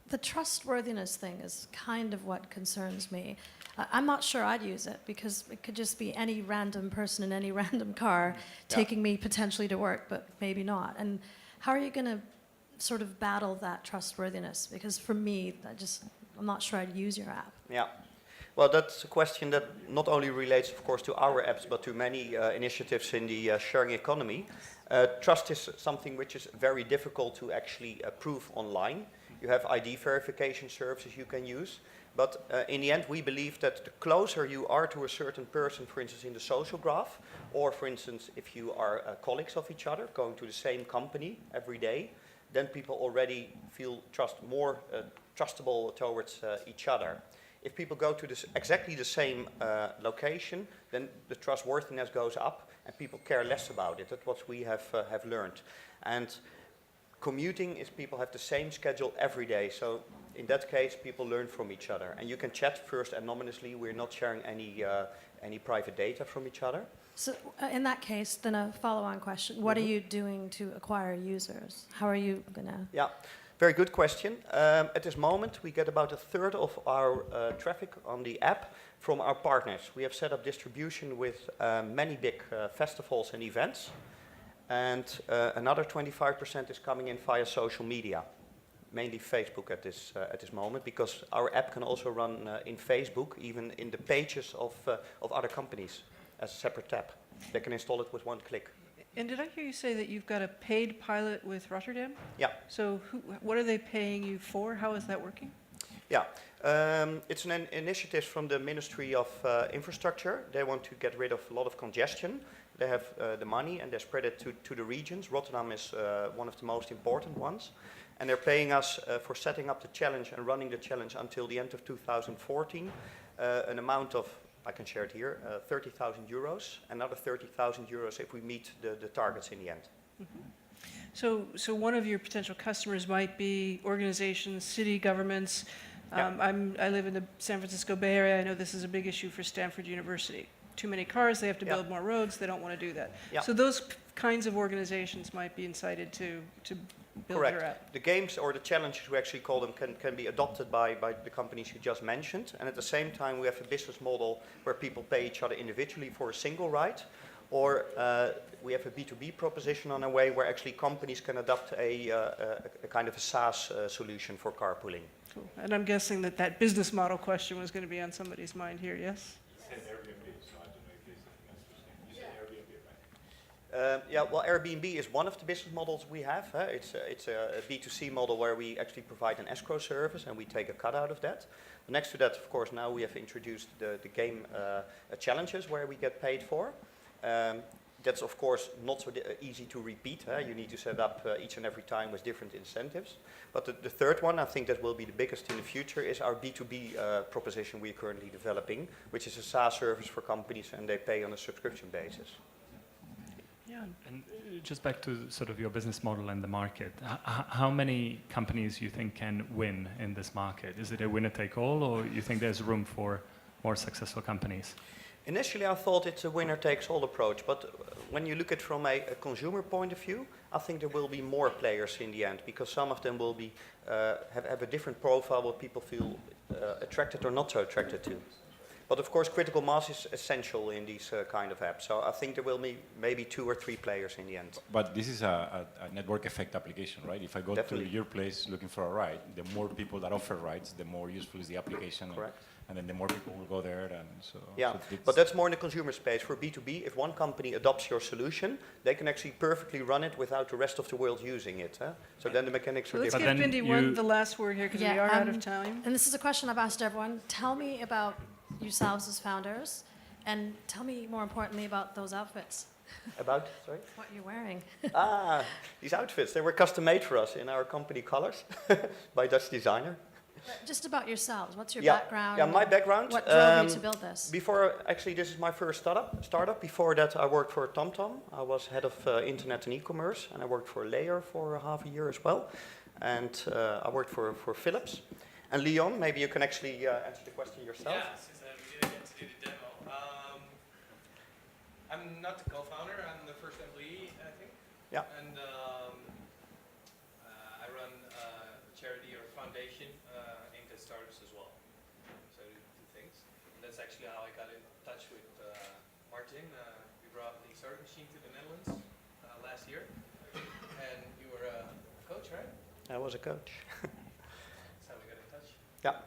[SPEAKER 4] The trustworthiness thing is kind of what concerns me. I'm not sure I'd use it because it could just be any random person in any random car taking me potentially to work, but maybe not. And how are you going to sort of battle that trustworthiness? Because for me, I'm not sure I'd use your app.
[SPEAKER 9] Yeah. Well, that's a question that not only relates, of course, to our apps, but to many initiatives in the sharing economy. Trust is something which is very difficult to actually prove online. You have ID verification services you can use. But in the end, we believe that the closer you are to a certain person, for instance, in the social graph, or for instance, if you are colleagues of each other, going to the same company every day, then people already feel more trustable towards each other. If people go to exactly the same location, then the trustworthiness goes up and people care less about it. That's what we have learned. And commuting is people have the same schedule every day. So in that case, people learn from each other. And you can chat first anonymously. We're not sharing any private data from each other.
[SPEAKER 4] So in that case, then a follow-on question. What are you doing to acquire users? How are you going to...
[SPEAKER 9] Yeah. Very good question. At this moment, we get about a third of our traffic on the app from our partners. We have set up distribution with many big festivals and events. And another 25% is coming in via social media, mainly Facebook at this moment, because our app can also run in Facebook, even in the pages of other companies as a separate tab. They can install it with one click.
[SPEAKER 1] And did I hear you say that you've got a paid pilot with Rotterdam?
[SPEAKER 9] Yeah.
[SPEAKER 1] So what are they paying you for? How is that working?
[SPEAKER 9] Yeah, it's an initiative from the Ministry of Infrastructure. They want to get rid of a lot of congestion. They have the money and they spread it to the regions. Rotterdam is one of the most important ones. And they're paying us for setting up the challenge and running the challenge until the end of 2014, an amount of, I can share it here, 30,000 euros, another 30,000 euros if we meet the targets in the end.
[SPEAKER 1] Mm-hmm. So one of your potential customers might be organizations, city governments.
[SPEAKER 9] Yeah.
[SPEAKER 1] I live in the San Francisco Bay Area. I know this is a big issue for Stanford University. Too many cars, they have to build more roads, they don't want to do that.
[SPEAKER 9] Yeah.
[SPEAKER 1] So those kinds of organizations might be incited to build
[SPEAKER 9] Correct.
[SPEAKER 1] your app.
[SPEAKER 9] The games or the challenges, we actually call them, can be adopted by the companies you just mentioned. And at the same time, we have a business model where people pay each other individually for a single ride. Or we have a B2B proposition on our way where actually companies can adopt a kind of a SaaS solution for carpooling.
[SPEAKER 1] Cool. And I'm guessing that business model question was going to be on somebody's mind here, yes?
[SPEAKER 9] Yeah, well, Airbnb is one of the business models we have. It's a B2C model where we actually provide an escrow service and we take a cut out of that. Next to that, of course, now we have introduced the game challenges where we get paid for. That's, of course, not so easy to repeat. You need to set up each and every time with different incentives. But the third one, I think that will be the biggest in the future, is our B2B proposition we are currently developing, which is a SaaS service for companies and they pay on a subscription basis.
[SPEAKER 1] Yeah.
[SPEAKER 6] And just back to sort of your business model and the market, how many companies you think can win in this market? Is it a winner-take-all, or you think there's room for more successful companies?
[SPEAKER 9] Initially, I thought it's a winner-takes-all approach, but when you look at it from a consumer point of view, I think there will be more players in the end, because some of them will be have a different profile what people feel attracted or not so attracted to. But of course, critical mass is essential in these kind of apps. So I think there will be maybe 2 or 3 players in the end.
[SPEAKER 5] But this is a network effect application, right? If I go
[SPEAKER 9] Definitely.
[SPEAKER 5] to your place looking for a ride, the more people that offer rides, the more useful is the application.
[SPEAKER 9] Correct.
[SPEAKER 5] And then the more people will go there. And so,
[SPEAKER 9] Yeah,
[SPEAKER 5] so
[SPEAKER 9] but that's more in the consumer space. For B2B, if one company adopts your solution, they can actually perfectly run it without the rest of the world using it. So then the mechanics
[SPEAKER 1] So
[SPEAKER 9] are
[SPEAKER 1] let's
[SPEAKER 9] different.
[SPEAKER 1] give
[SPEAKER 6] But then
[SPEAKER 1] Bindi the last word here, because we are out of time.
[SPEAKER 4] And this is a question I've asked everyone. Tell me about yourselves as founders, and tell me more importantly about those outfits.
[SPEAKER 9] About, sorry?
[SPEAKER 4] What you're wearing.
[SPEAKER 9] These outfits, they were custom made for us in our company colors by Dutch designer.
[SPEAKER 4] Just about yourselves. What's your
[SPEAKER 9] Yeah,
[SPEAKER 4] background?
[SPEAKER 9] yeah, my
[SPEAKER 4] and
[SPEAKER 9] background.
[SPEAKER 4] What drove you to build this?
[SPEAKER 9] Before, actually, this is my first startup. Before that, I worked for TomTom. I was head of internet and e-commerce, and I worked for Layer for half a year as well. And I worked for Philips. And Leon, maybe you can actually answer the question yourself.
[SPEAKER 10] Yeah, since we didn't get to do the demo. I'm not the co-founder, I'm the first employee, I think.
[SPEAKER 9] Yeah.
[SPEAKER 10] And I run a charity or foundation aimed at startups as well. So I do two things. And that's actually how I got in touch with Martin. We brought the startup machine to the Netherlands last year. And you were a coach, right?
[SPEAKER 9] I was a coach.
[SPEAKER 10] That's how we got in touch.
[SPEAKER 9] Yeah.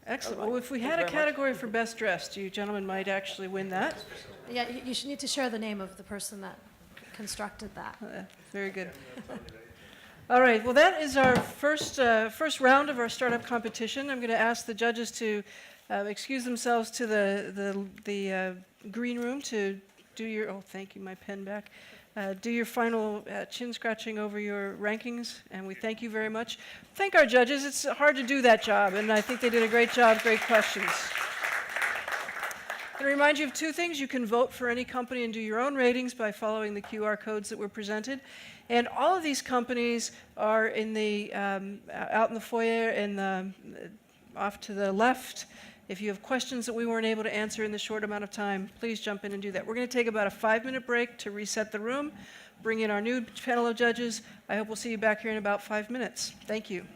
[SPEAKER 1] Excellent.
[SPEAKER 9] All right.
[SPEAKER 1] Well, if we
[SPEAKER 9] Thank
[SPEAKER 1] had
[SPEAKER 9] you
[SPEAKER 1] a
[SPEAKER 9] very much.
[SPEAKER 1] category for best dressed, you gentlemen might actually win that.
[SPEAKER 4] Yeah, you should need to share the name of the person that constructed that.
[SPEAKER 1] Very good. All right. Well, that is our first round of our startup competition. I'm going to ask the judges to excuse themselves to the green room to do your. Oh, thank you. My pen back. Do your final chin scratching over your rankings, and we thank you very much. Thank our judges. It's hard to do that job, and I think they did a great job. Great questions. I'm going to remind you of two things. You can vote for any company and do your own ratings by following the QR codes that were presented. And all of these companies are in the out in the foyer and off to the left. If you have questions that we weren't able to answer in the short amount of time, please jump in and do that. We're going to take about a 5-minute break to reset the room, bring in our new panel of judges. I hope we'll see you back here in about 5 minutes. Thank you.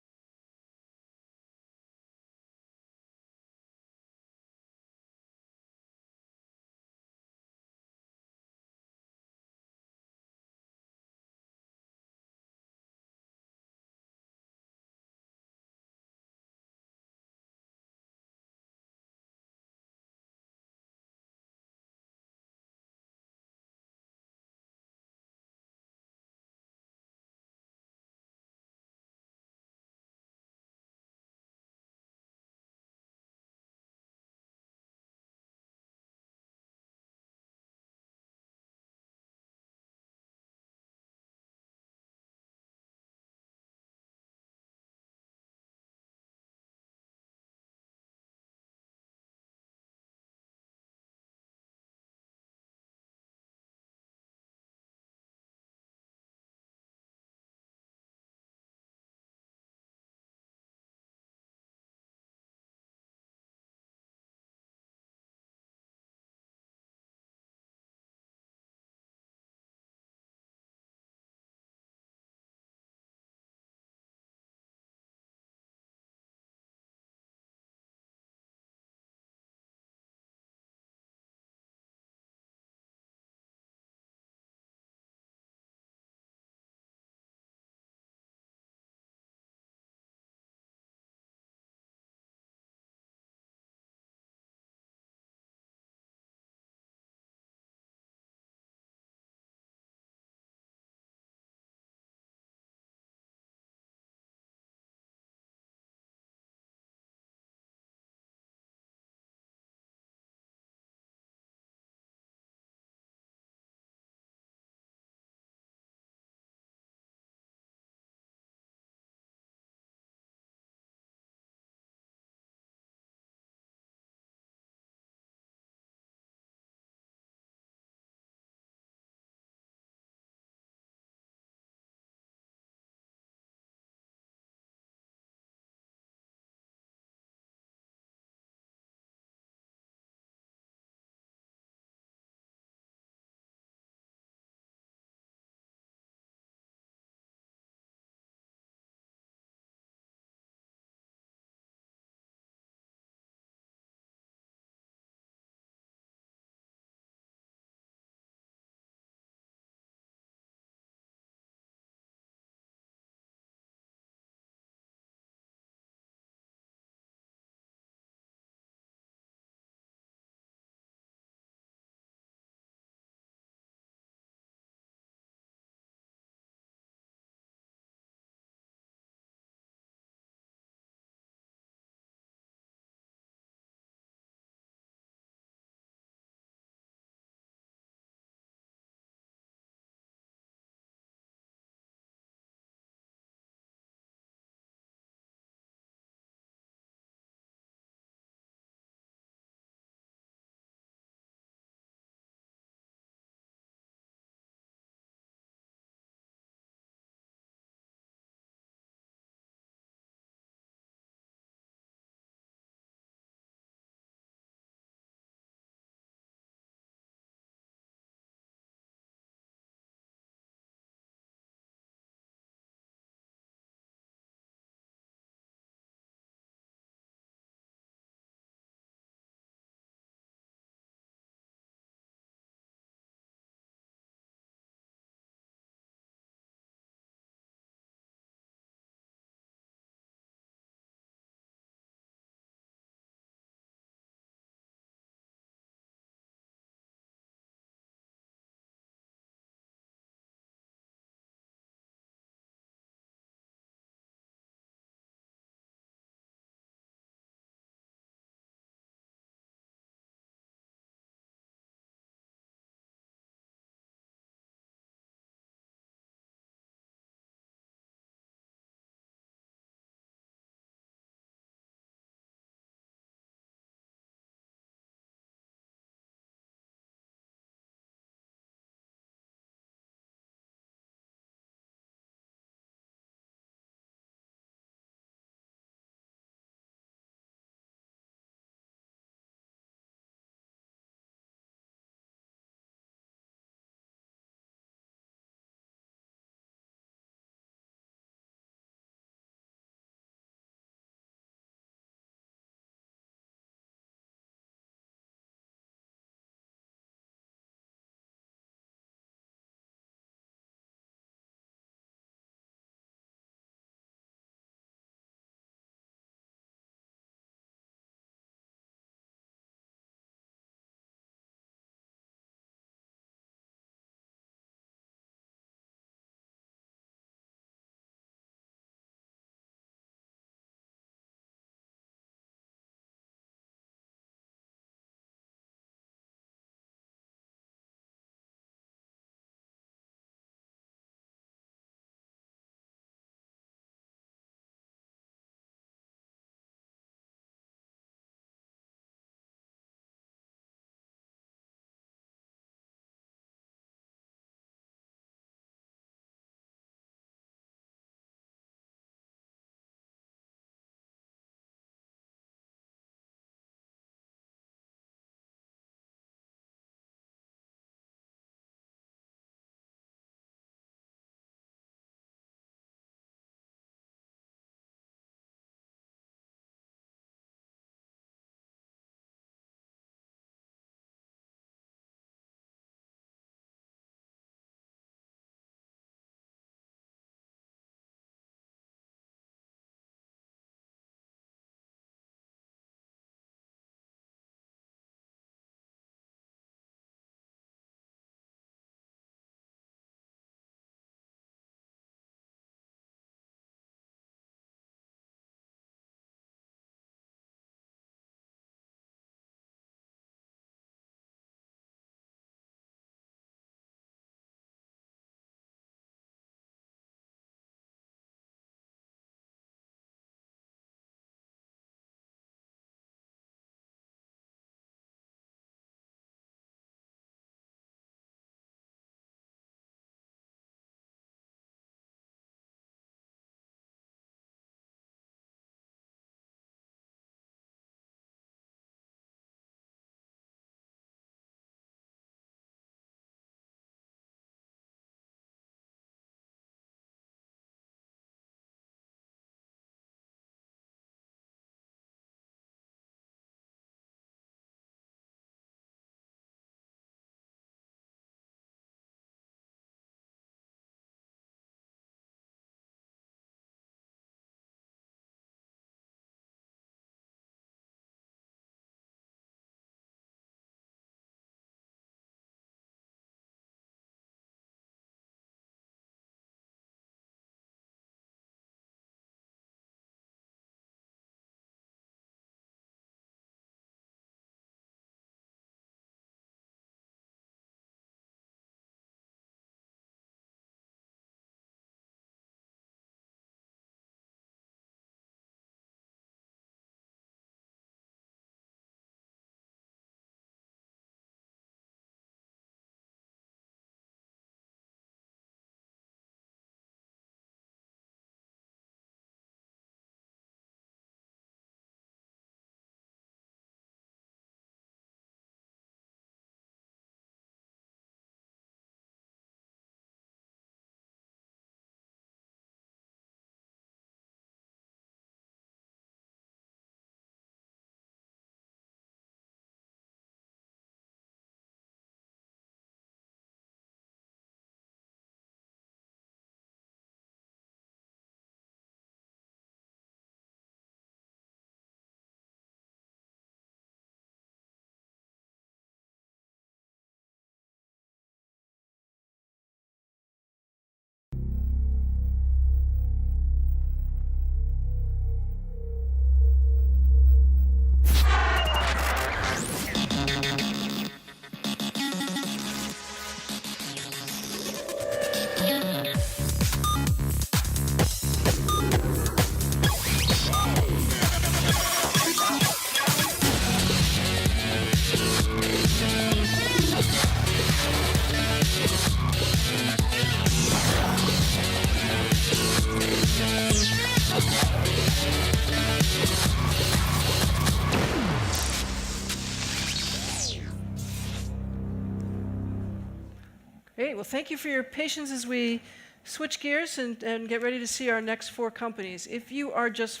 [SPEAKER 1] Great. Well, thank you for your patience as we switch gears and get ready to see our next 4 companies. If you are just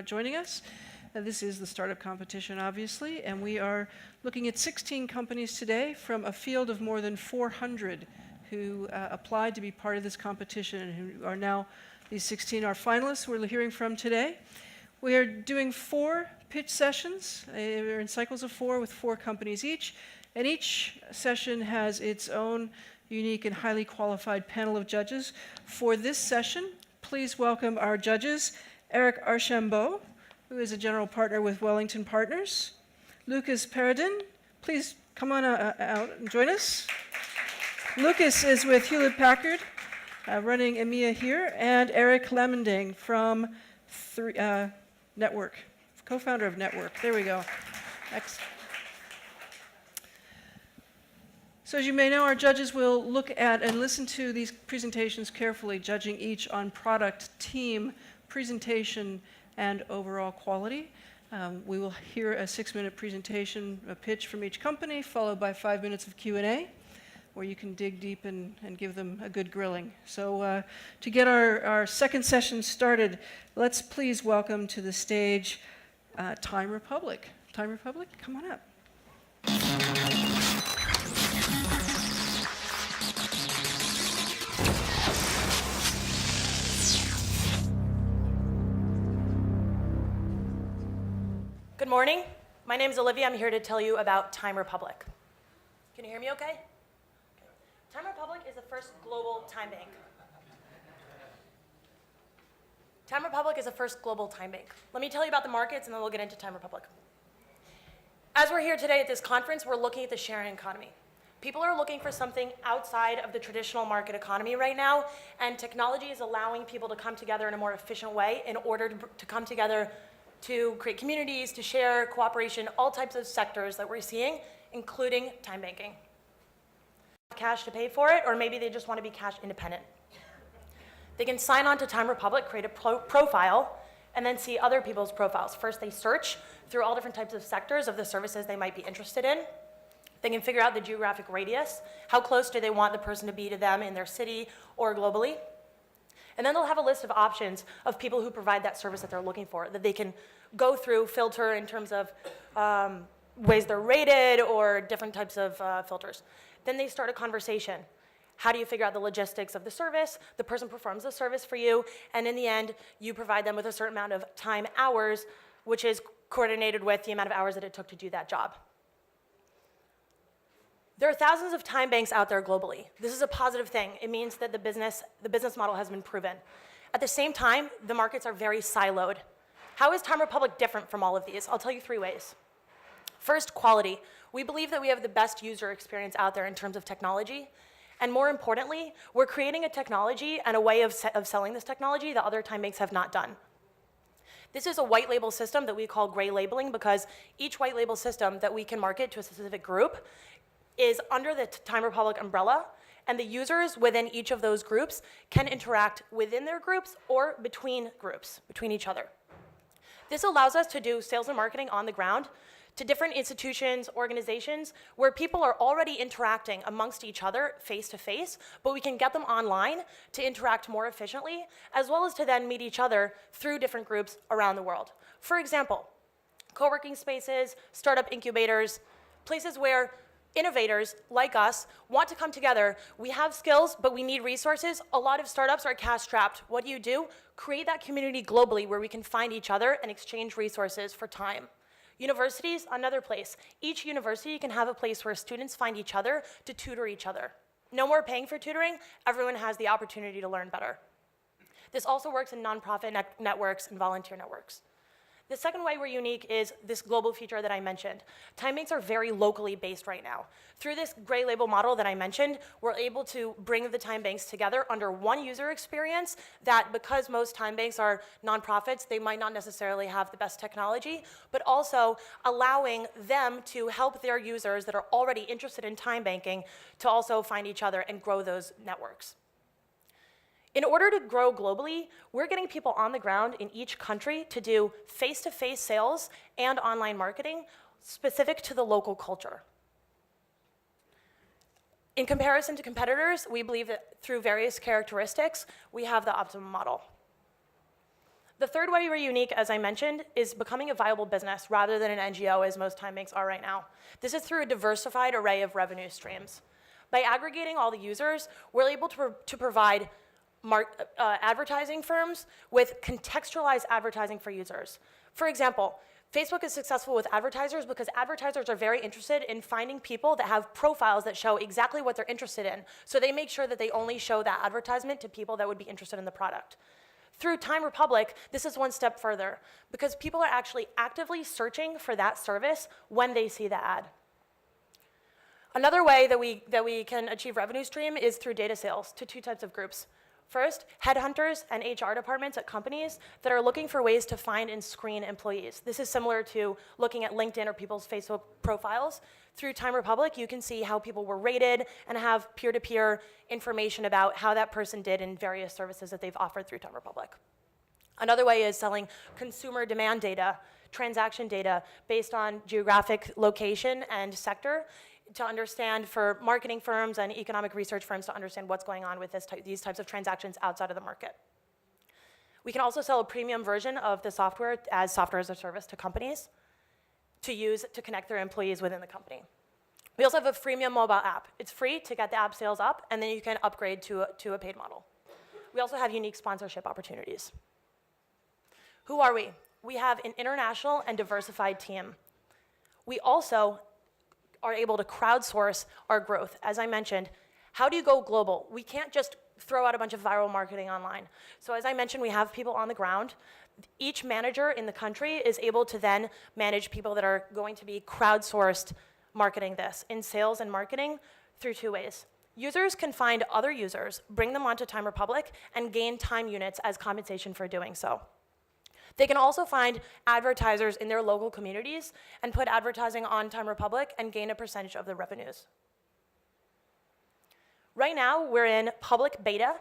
[SPEAKER 1] joining us, this is the startup competition, obviously, and we are looking at 16 companies today from a field of more than 400 who applied to be part of this competition and who are now, these 16 are finalists we're hearing from today. We are doing 4 pitch sessions. We're in cycles of 4 with 4 companies each, and each session has its own unique and highly qualified panel of judges. For this session, please welcome our judges, Eric Archambault, who is a general partner with Wellington Partners. Lucas Paradin, please come on out and join us. Lucas is with Hewlett-Packard, running EMEA here, and Eric Lamending from Network, co-founder of Network. There we go. Excellent. So as you may know, our judges will look at and listen to these presentations carefully, judging each on product, team, presentation, and overall quality. We will hear a 6-minute presentation, a pitch from each company, followed by 5 minutes of Q&A, where you can dig deep and give them a good grilling. So to get our second session started, let's please welcome to the stage Timerepublik. Timerepublik, come on up.
[SPEAKER 11] Good morning. My name is Olivia. I'm here to tell you about Timerepublik. Can you hear me okay? Okay. Timerepublik is the first global time bank. Timerepublik is the first global time bank. Let me tell you about the markets, and then we'll get into Timerepublik. As we're here today at this conference, we're looking at the sharing economy. People are looking for something outside of the traditional market economy right now, and technology is allowing people to come together in a more efficient way in order to come together to create communities, to share, cooperation, all types of sectors that we're seeing, including time banking. Cash to pay for it, or maybe they just want to be cash independent. They can sign on to Timerepublik, create a profile, and then see other people's profiles. First, they search through all different types of sectors of the services they might be interested in. They can figure out the geographic radius, how close do they want the person to be to them in their city or globally. And then they'll have a list of options of people who provide that service that they're looking for, that they can go through, filter in terms of ways they're rated or different types of filters. Then they start a conversation. How do you figure out the logistics of the service? The person performs the service for you, and in the end, you provide them with a certain amount of time hours, which is coordinated with the amount of hours that it took to do that job. There are thousands of time banks out there globally. This is a positive thing. It means that the business model has been proven. At the same time, the markets are very siloed. How is Timerepublik different from all of these? I'll tell you 3 ways. First, quality. We believe that we have the best user experience out there in terms of technology. And more importantly, we're creating a technology and a way of selling this technology that other time banks have not done. This is a white label system that we call gray labeling, because each white label system that we can market to a specific group is under the Timerepublik umbrella, and the users within each of those groups can interact within their groups or between groups, between each other. This allows us to do sales and marketing on the ground to different institutions, organizations, where people are already interacting amongst each other face-to-face, but we can get them online to interact more efficiently, as well as to then meet each other through different groups around the world. For example, co-working spaces, startup incubators, places where innovators like us want to come together. We have skills, but we need resources. A lot of startups are cash-strapped. What do? Create that community globally where we can find each other and exchange resources for time. Universities, another place. Each university can have a place where students find each other to tutor each other. No more paying for tutoring. Everyone has the opportunity to learn better. This also works in nonprofit networks and volunteer networks. The second way we're unique is this global feature that I mentioned. Time banks are very locally based right now. Through this gray label model that I mentioned, we're able to bring the time banks together under one user experience that, because most time banks are nonprofits, they might not necessarily have the best technology, but also allowing them to help their users that are already interested in time banking to also find each other and grow those networks. In order to grow globally, we're getting people on the ground in each country to do face-to-face sales and online marketing specific to the local culture. In comparison to competitors, we believe that through various characteristics, we have the optimum model. The third way we're unique, as I mentioned, is becoming a viable business rather than an NGO, as most time banks are right now. This is through a diversified array of revenue streams. By aggregating all the users, we're able to provide advertising firms with contextualized advertising for users. For example, Facebook is successful with advertisers because advertisers are very interested in finding people that have profiles that show exactly what they're interested in. So they make sure that they only show that advertisement to people that would be interested in the product. Through Timerepublik, this is one step further because people are actually actively searching for that service when they see the ad. Another way that we can achieve revenue stream is through data sales to two types of groups. First, headhunters and HR departments at companies that are looking for ways to find and screen employees. This is similar to looking at LinkedIn or people's Facebook profiles. Through Timerepublik, you can see how people were rated and have peer-to-peer information about how that person did in various services that they've offered through Timerepublik. Another way is selling consumer demand data, transaction data based on geographic location and sector, to understand for marketing firms and economic research firms to understand what's going on with these types of transactions outside of the market. We can also sell a premium version of the software as software as a service to companies to use to connect their employees within the company. We also have a freemium mobile app. It's free to get the app sales up, and then you can upgrade to a paid model. We also have unique sponsorship opportunities. Who are we? We have an international and diversified team. We also are able to crowdsource our growth. As I mentioned, how do you go global? We can't just throw out a bunch of viral marketing online. So as I mentioned, we have people on the ground. Each manager in the country is able to then manage people that are going to be crowdsourced marketing this in sales and marketing through two ways. Users can find other users, bring them onto Timerepublik, and gain time units as compensation for doing so. They can also find advertisers in their local communities and put advertising on Timerepublik and gain a percentage of the revenues. Right now, we're in public beta.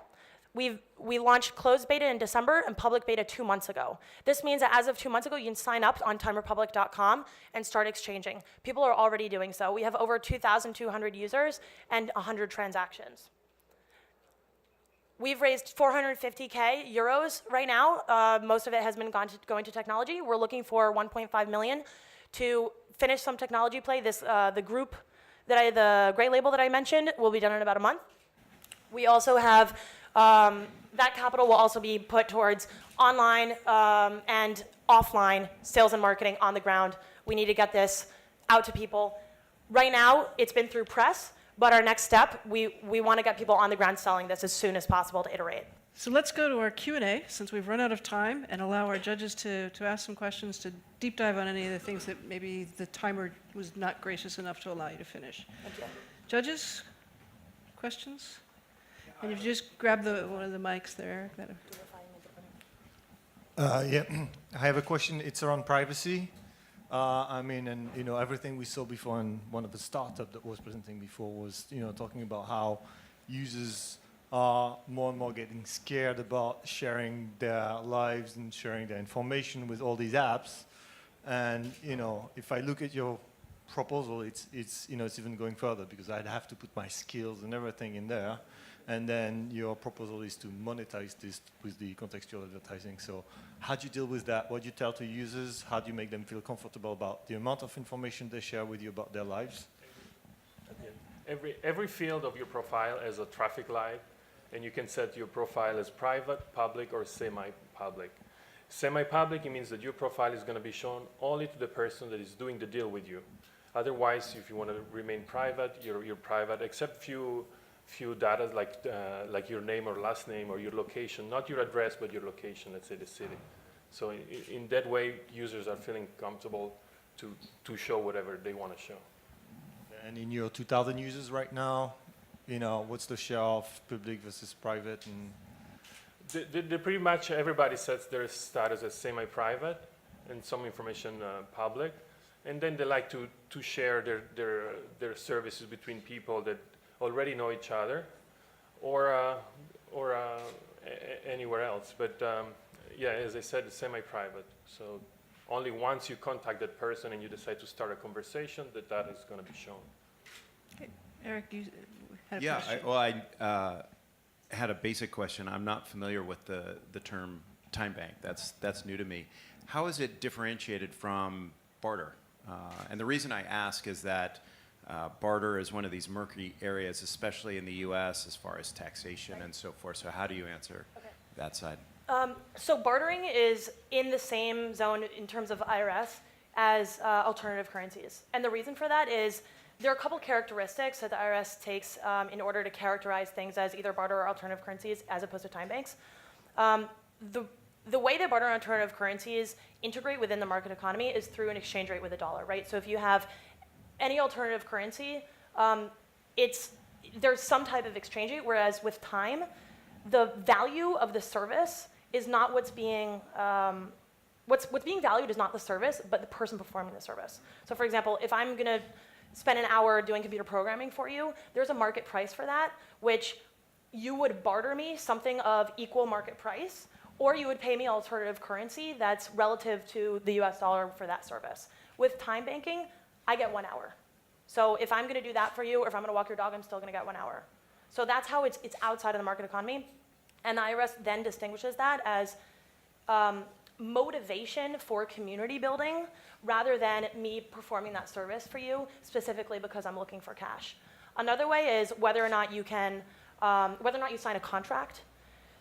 [SPEAKER 11] We launched closed beta in December and public beta 2 months ago. This means that as of 2 months ago, you can sign up on timerepublik.com and start exchanging. People are already doing so. We have over 2,200 users and 100 transactions. We've raised 450K euros right now. Most of it has been going to technology. We're looking for 1.5 million to finish some technology play. The group, the Great Label that I mentioned will be done in about a month. We also have, that capital will also be put towards online and offline sales and marketing on the ground. We need to get this out to people. Right now, it's been through press. But our next step, we want to get people on the ground selling this as soon as possible to iterate.
[SPEAKER 1] So let's go to our Q&A, since we've run out of time, and allow our judges to ask some questions, to deep dive on any of the things that maybe the timer was not gracious enough to allow you to finish.
[SPEAKER 11] Thank you.
[SPEAKER 1] Judges, questions? And if you just grab one of the mics there.
[SPEAKER 12] Yeah, I have a question. It's around privacy. I mean, and everything we saw before, and one of the startups that was presenting before was, talking about how users are more and more getting scared about sharing their lives and sharing their information with all these apps. And if I look at your proposal, it's even going further because I'd have to put my skills and everything in there. And then your proposal is to monetize this with the contextual advertising. So how do you deal with that? What do you tell to users? How do you make them feel comfortable about the amount of information they share with you about their lives?
[SPEAKER 13] Every field of your profile has a traffic light, and you can set your profile as private, public, or semi-public. Semi-public, it means that your profile is going to be shown only to the person that is doing the deal with you. Otherwise, if you want to remain private, you're private, except few data like your name or last name or your location, not your address, but your location, let's say the city. So in that way, users are feeling comfortable to show whatever they want to show.
[SPEAKER 12] And in your 2,000 users right now, what's the share of public versus private? And
[SPEAKER 13] Pretty much everybody sets their status as semi-private and some information public. And then they like to share their services between people that already know each other, or anywhere else. But yeah, as I said, it's semi-private. So only once you contact that person and you decide to start a conversation, that is going to be shown.
[SPEAKER 1] Okay. Eric, you had a
[SPEAKER 14] Yeah,
[SPEAKER 1] question.
[SPEAKER 14] I had a basic question. I'm not familiar with the term time bank. That's new to me. How is it differentiated from barter? And the reason I ask is that barter is one of these murky areas, especially in the U.S. as far as taxation and so forth. So how do you answer that side?
[SPEAKER 11] So bartering is in the same zone in terms of IRS as alternative currencies. And the reason for that is there are a couple characteristics that the IRS takes in order to characterize things as either barter or alternative currencies as opposed to time banks. The way that barter and alternative currencies integrate within the market economy is through an exchange rate with a dollar, right? So if you have any alternative currency, there's some type of exchange rate, whereas with time, the value of the service is not what's being valued is not the service, but the person performing the service. So for example, if I'm gonna spend an hour doing computer programming for you, there's a market price for that, which you would barter me something of equal market price, or you would pay me alternative currency that's relative to the US dollar for that service. With time banking, I get 1 hour. So if I'm gonna do that for you, or if I'm gonna walk your dog, I'm still gonna get 1 hour. So that's how it's outside of the market economy. And the IRS then distinguishes that as motivation for community building rather than me performing that service for you specifically because I'm looking for cash. Another way is whether or not you sign a contract.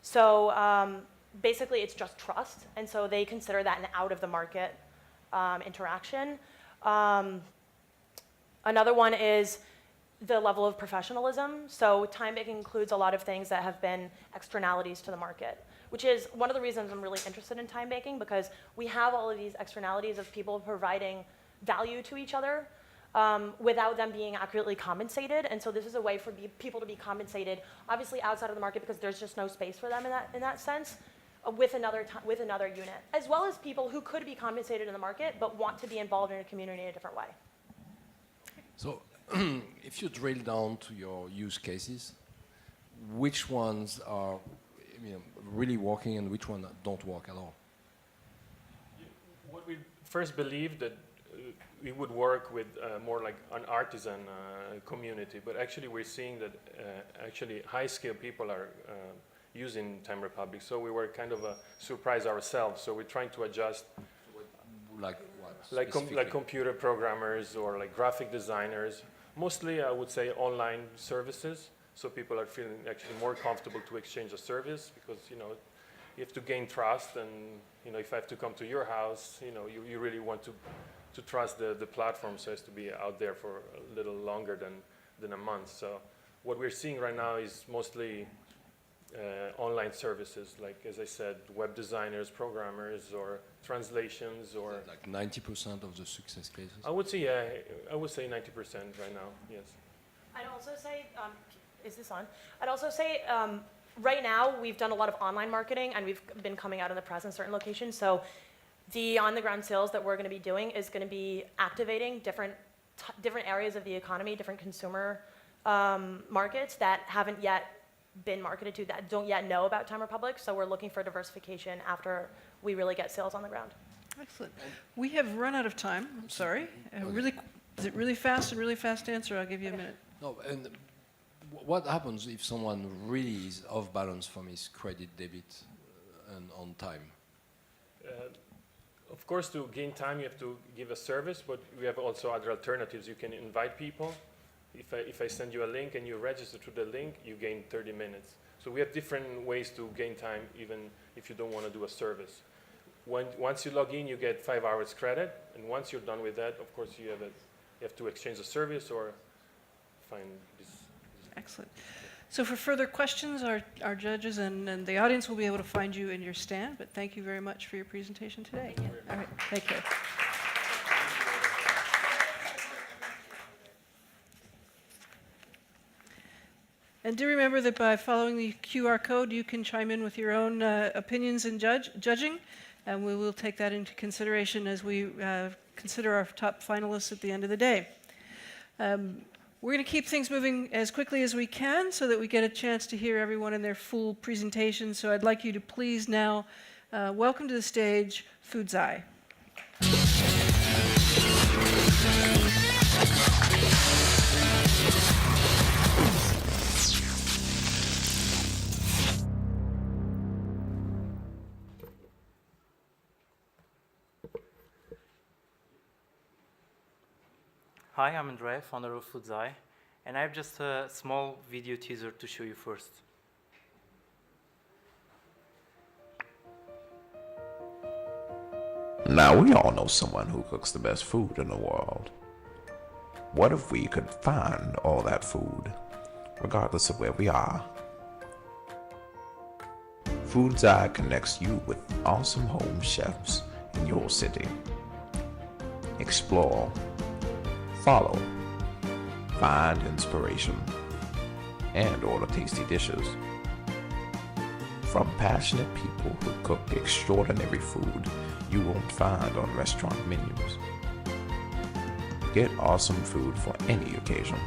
[SPEAKER 11] So basically it's just trust, and so they consider that an out of the market interaction. Another one is the level of professionalism. So time banking includes a lot of things that have been externalities to the market, which is one of the reasons I'm really interested in time banking, because we have all of these externalities of people providing value to each other without them being accurately compensated. And so this is a way for people to be compensated, obviously outside of the market because there's just no space for them in that sense, with another unit, as well as people who could be compensated in the market but want to be involved in a community in a different way.
[SPEAKER 15] So if you drill down to your use cases, which ones are really working and which ones don't work at all?
[SPEAKER 13] What we first believed that we would work with more like an artisan community, but actually we're seeing that actually high-skilled people are using Timerepublik, so we were kind of surprised ourselves. So we're trying to adjust.
[SPEAKER 15] Like what?
[SPEAKER 13] Like computer programmers or like graphic designers. Mostly, I would say online services. So people are feeling actually more comfortable to exchange a service because you have to gain trust, and if I have to come to your house, you really want to trust the platform, so it has to be out there for a little longer than a month. So what we're seeing right now is mostly online services, like as I said, web designers, programmers, or translations, or
[SPEAKER 15] like 90% of the success cases.
[SPEAKER 13] I would say 90% right now. Yes.
[SPEAKER 11] I'd also say, is this on? I'd also say right now we've done a lot of online marketing and we've been coming out in the press in certain locations. So the on-the-ground sales that we're going to be doing is going to be activating different areas of the economy, different consumer markets that haven't yet been marketed to, that don't yet know about Timerepublik. So we're looking for diversification after we really get sales on the ground.
[SPEAKER 1] Excellent. We have run out of time. I'm sorry. Is it really fast and really fast answer? I'll give you a minute.
[SPEAKER 15] No, and what happens if someone really is off balance from his credit, debit, and on time?
[SPEAKER 13] Of course, to gain time, you have to give a service, but we have also other alternatives. You can invite people. If I send you a link and you register to the link, you gain 30 minutes. So we have different ways to gain time, even if you don't want to do a service. Once you log in, you get 5 hours credit, and once you're done with that, of course, you have to exchange the service or find this.
[SPEAKER 1] Excellent. So for further questions, our judges and the audience will be able to find you in your stand, but thank you very much for your presentation today.
[SPEAKER 11] Thank you.
[SPEAKER 1] All right, take care. And do remember that by following the QR code, you can chime in with your own opinions and judging, and we will take that into consideration as we consider our top finalists at the end of the day. We're going to keep things moving as quickly as we can so that we get a chance to hear everyone in their full presentation. So I'd like you to please now welcome to the stage Fudzai.
[SPEAKER 16] Hi, I'm Andre, founder of Foodzai, and I have just a small video teaser to show you first.
[SPEAKER 17] Now, we all know someone who cooks the best food in the world. What if we could find all that food, regardless of where we are? Foodzai connects you with awesome home chefs in your city. Explore, follow, find inspiration, and order tasty dishes. From passionate people who cook extraordinary food you won't find on restaurant menus. Get awesome food for any occasion.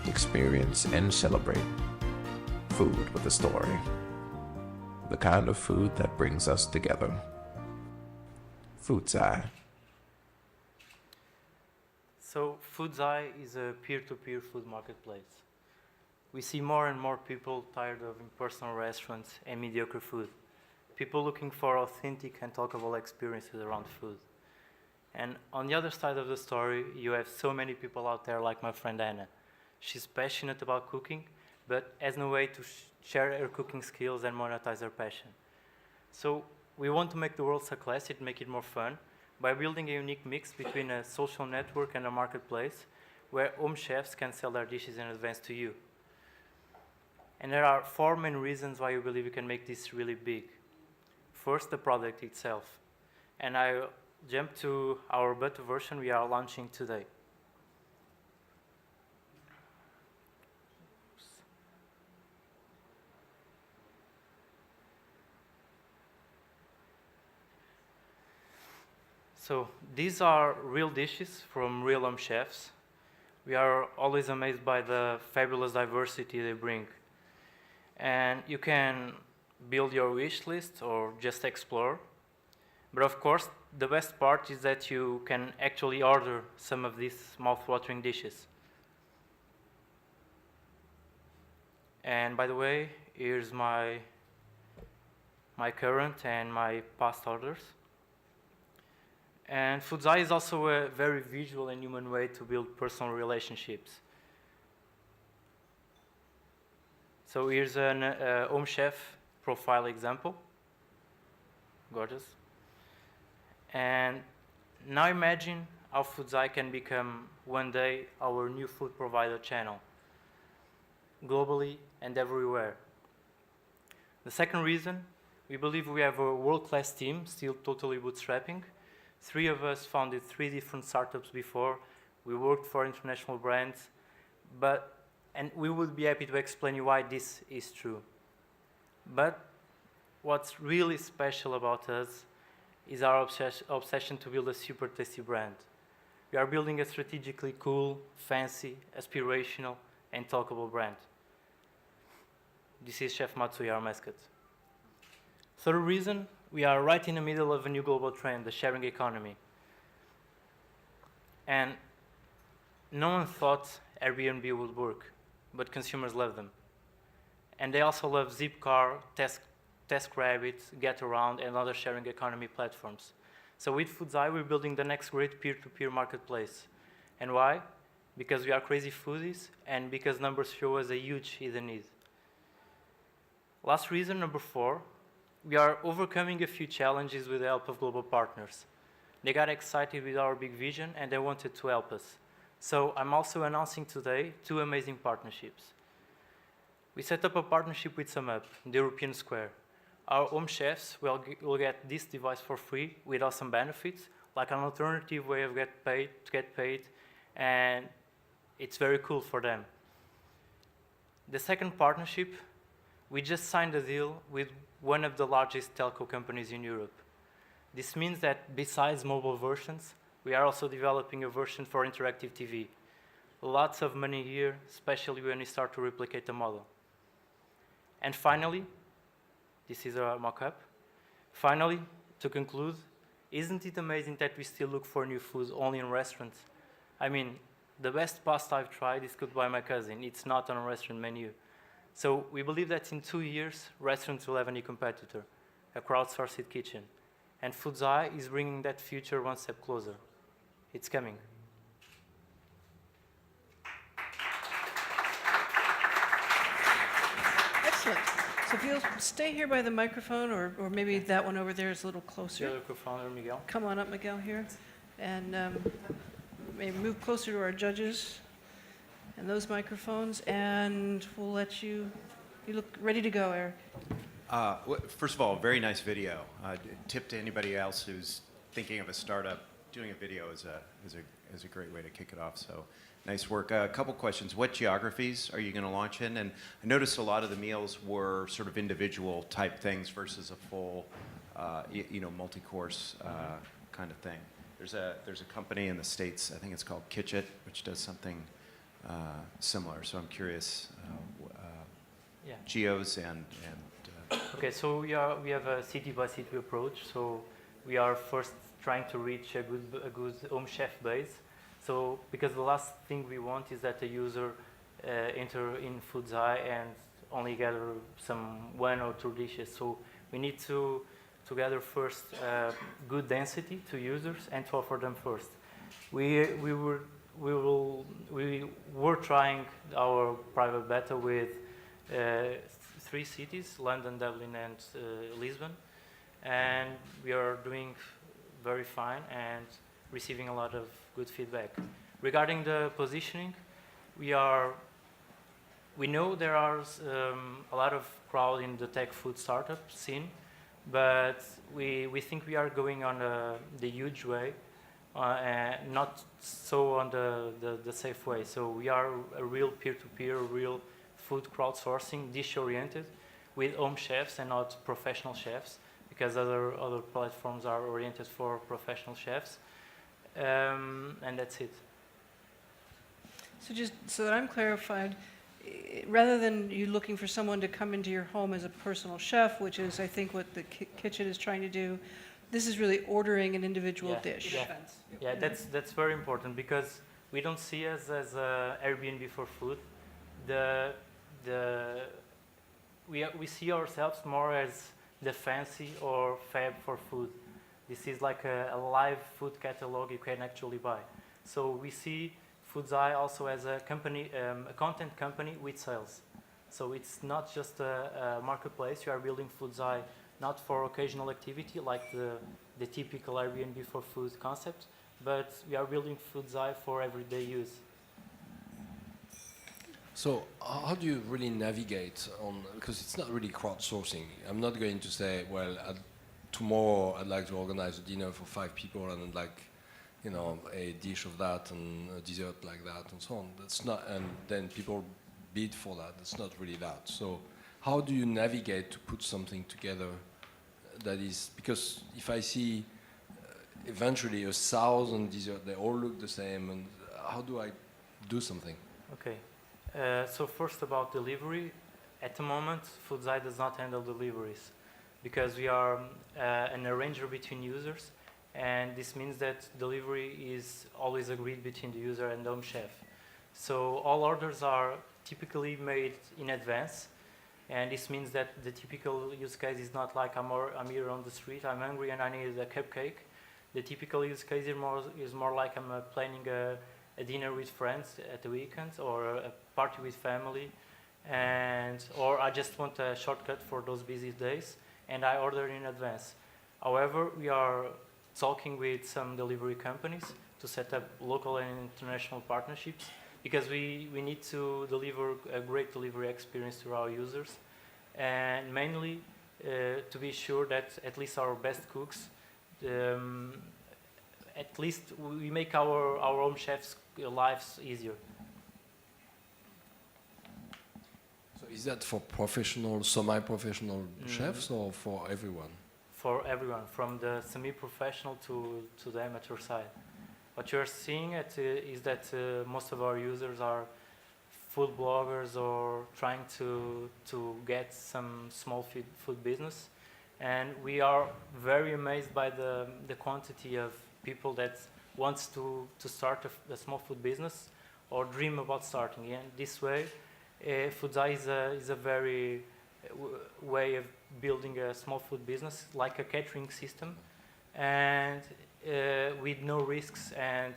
[SPEAKER 17] Experience and celebrate food with a story. The kind of food that brings us together. Foodzai.
[SPEAKER 16] So Foodzai is a peer-to-peer food marketplace. We see more and more people tired of impersonal restaurants and mediocre food. People looking for authentic and talkable experiences around food. And on the other side of the story, you have so many people out there like my friend Anna. She's passionate about cooking, but has no way to share her cooking skills and monetize her passion. So we want to make the world so classy and make it more fun by building a unique mix between a social network and a marketplace where home chefs can sell their dishes in advance to you. And there are 4 main reasons why we believe we can make this really big. First, the product itself. And I'll jump to our beta version we are launching today. So these are real dishes from real home chefs. We are always amazed by the fabulous diversity they bring. And you can build your wish list or just explore. But of course, the best part is that you can actually order some of these mouth-watering dishes. And by the way, here's my current and my past orders. And Foodzai is also a very visual and human way to build personal relationships. So here's a home chef profile example. Gorgeous. And now imagine how Foodzai can become one day our new food provider channel, globally and everywhere. The second reason, we believe we have a world-class team, still totally bootstrapping. 3 of us founded 3 different startups before. We worked for international brands, and we would be happy to explain you why this is true. But what's really special about us is our obsession to build a super tasty brand. We are building a strategically cool, fancy, aspirational, and talkable brand. This is Chef Matsui, our mascot. Third reason, we are right in the middle of a new global trend, the sharing economy. And no one thought Airbnb would work, but consumers love them. And they also love Zipcar, TaskRabbit, GetAround, and other sharing economy platforms. So with Foodzai, we're building the next great peer-to-peer marketplace. And why? Because we are crazy foodies, and because numbers show us a huge hidden need. Last reason, number 4, we are overcoming a few challenges with the help of global partners. They got excited with our big vision, and they wanted to help us. So I'm also announcing today 2 amazing partnerships. We set up a partnership with SumUp, the European Square. Our home chefs will get this device for free with awesome benefits, like an alternative way of get paid, and it's very cool for them. The second partnership, we just signed a deal with one of the largest telco companies in Europe. This means that besides mobile versions, we are also developing a version for interactive TV. Lots of money here, especially when we start to replicate the model. And finally, this is a mock-up. Finally, to conclude, isn't it amazing that we still look for new foods only in restaurants? I mean, the best pasta I've tried is cooked by my cousin. It's not on a restaurant menu. So we believe that in 2 years, restaurants will have a new competitor, a crowdsourced kitchen. And Foodzai is bringing that future one step closer. It's coming.
[SPEAKER 1] So if you'll stay here by the microphone, or maybe that one over there is a little
[SPEAKER 16] The
[SPEAKER 1] closer.
[SPEAKER 16] other co-founder, Miguel.
[SPEAKER 1] Come on up, Miguel, here. And maybe move closer to our judges and those microphones, and we'll let you, you look ready to go, Eric.
[SPEAKER 14] First of all, very nice video. Tip to anybody else who's thinking of a startup, doing a video is a great way to kick it off. So nice work. A couple questions. What geographies are you going to launch in? And I noticed a lot of the meals were sort of individual type things versus a full, multi-course kind of thing. There's a company in the States, I think it's called Kitchit, which does something similar. So I'm curious, geos and
[SPEAKER 16] Okay, so we have a city-by-city approach. So we are first trying to reach a good home chef base. So because the last thing we want is that the user enter in Food's Eye and only gather some 1 or 2 dishes. So we need to gather first good density to users and to offer them first. We were trying our private beta with 3 cities, London, Dublin, and Lisbon, and we are doing very fine and receiving a lot of good feedback. Regarding the positioning, we know there are a lot of crowd in the tech food startup scene, but we think we are going on the huge way, and not so on the safe way. So we are a real peer-to-peer, real food crowdsourcing, dish-oriented, with home chefs and not professional chefs, because other platforms are oriented for professional chefs, and that's it.
[SPEAKER 1] So just so that I'm clarified, rather than you looking for someone to come into your home as a personal chef, which is, I think, what the kitchen is trying to do, this is really ordering an individual dish.
[SPEAKER 16] Yeah, that's very important, because we don't see us as Airbnb for food. We see ourselves more as the fancy or fab for food. This is like a live food catalog you can actually buy. So we see Food's Eye also as a company, a content company with sales. So it's not just a marketplace. You are building Food's Eye not for occasional activity like the typical Airbnb for food concept, but we are building Food's Eye for everyday use.
[SPEAKER 15] So how do you really navigate on, because it's not really crowdsourcing. I'm not going to say, well, tomorrow I'd like to organize a dinner for 5 people and I'd like, a dish of that and a dessert like that and so on. That's not, and then people bid for that. That's not really that. So how do you navigate to put something together that is, because if I see eventually 1,000 desserts, they all look the same, and how do I do something?
[SPEAKER 16] Okay. So first about delivery, at the moment, Food's Eye does not handle deliveries because we are an arranger between users, and this means that delivery is always agreed between the user and the home chef. So all orders are typically made in advance, and this means that the typical use case is not like I'm here on the street, I'm hungry and I need a cupcake. The typical use case is more like I'm planning a dinner with friends at the weekend, or a party with family, or I just want a shortcut for those busy days, and I order in advance. However, we are talking with some delivery companies to set up local and international partnerships, because we need to deliver a great delivery experience to our users, and mainly to be sure that at least our best cooks, at least we make our own chefs' lives easier.
[SPEAKER 15] So is that for professional, semi-professional chefs, or for everyone?
[SPEAKER 16] For everyone, from the semi-professional to the amateur side. What you're seeing is that most of our users are food bloggers or trying to get some small food business, and we are very amazed by the quantity of people that wants to start a small food business or dream about starting. And this way, Food's Eye is a very way of building a small food business, like a catering system, and with no risks and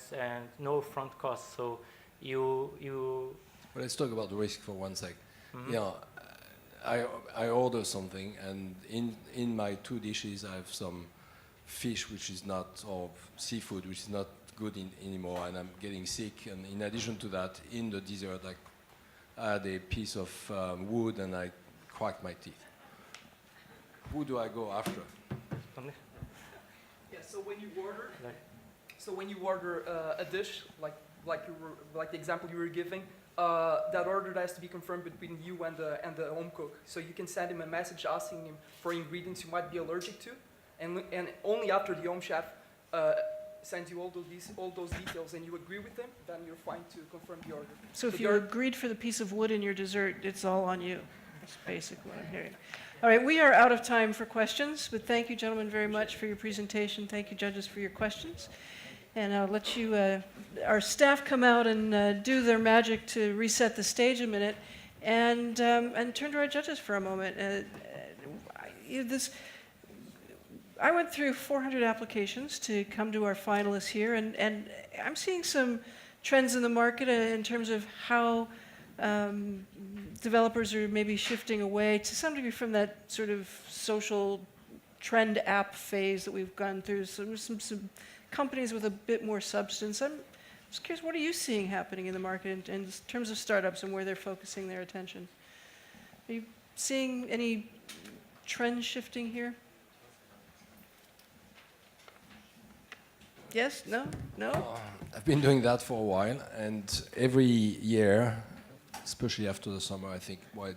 [SPEAKER 16] no front costs. So you.
[SPEAKER 15] Well, let's talk about the risk for one sec.
[SPEAKER 16] Mm-hmm.
[SPEAKER 15] I order something, and in my 2 dishes I have some fish which is not, or seafood which is not good anymore, and I'm getting sick. And in addition to that, in the dessert I had a piece of wood and I cracked my teeth. Who do I go after?
[SPEAKER 2] Yeah. So when you order a dish like the example you were giving, that order has to be confirmed between you and the home cook. So you can send him a message asking him for ingredients you might be allergic to, and only after the home chef sends you all those details and you agree with them, then you're fine to confirm the order.
[SPEAKER 1] So if you agreed for the piece of wood in your dessert, it's all on you. That's basically what I'm hearing. All right, we are out of time for questions, but thank you, gentlemen, very much for your presentation. Thank you, judges, for your questions. And I'll let you, our staff come out and do their magic to reset the stage a minute, and turn to our judges for a moment. I went through 400 applications to come to our finalists here, and I'm seeing some trends in the market in terms of how developers are maybe shifting away to some degree from that sort of social trend app phase that we've gone through. So some companies with a bit more substance. I'm just curious, what are you seeing happening in the market in terms of startups and where they're focusing their attention? Are you seeing any trend shifting here? Yes? No? No?
[SPEAKER 15] I've been doing that for a while, and every year, especially after the summer, I think, well,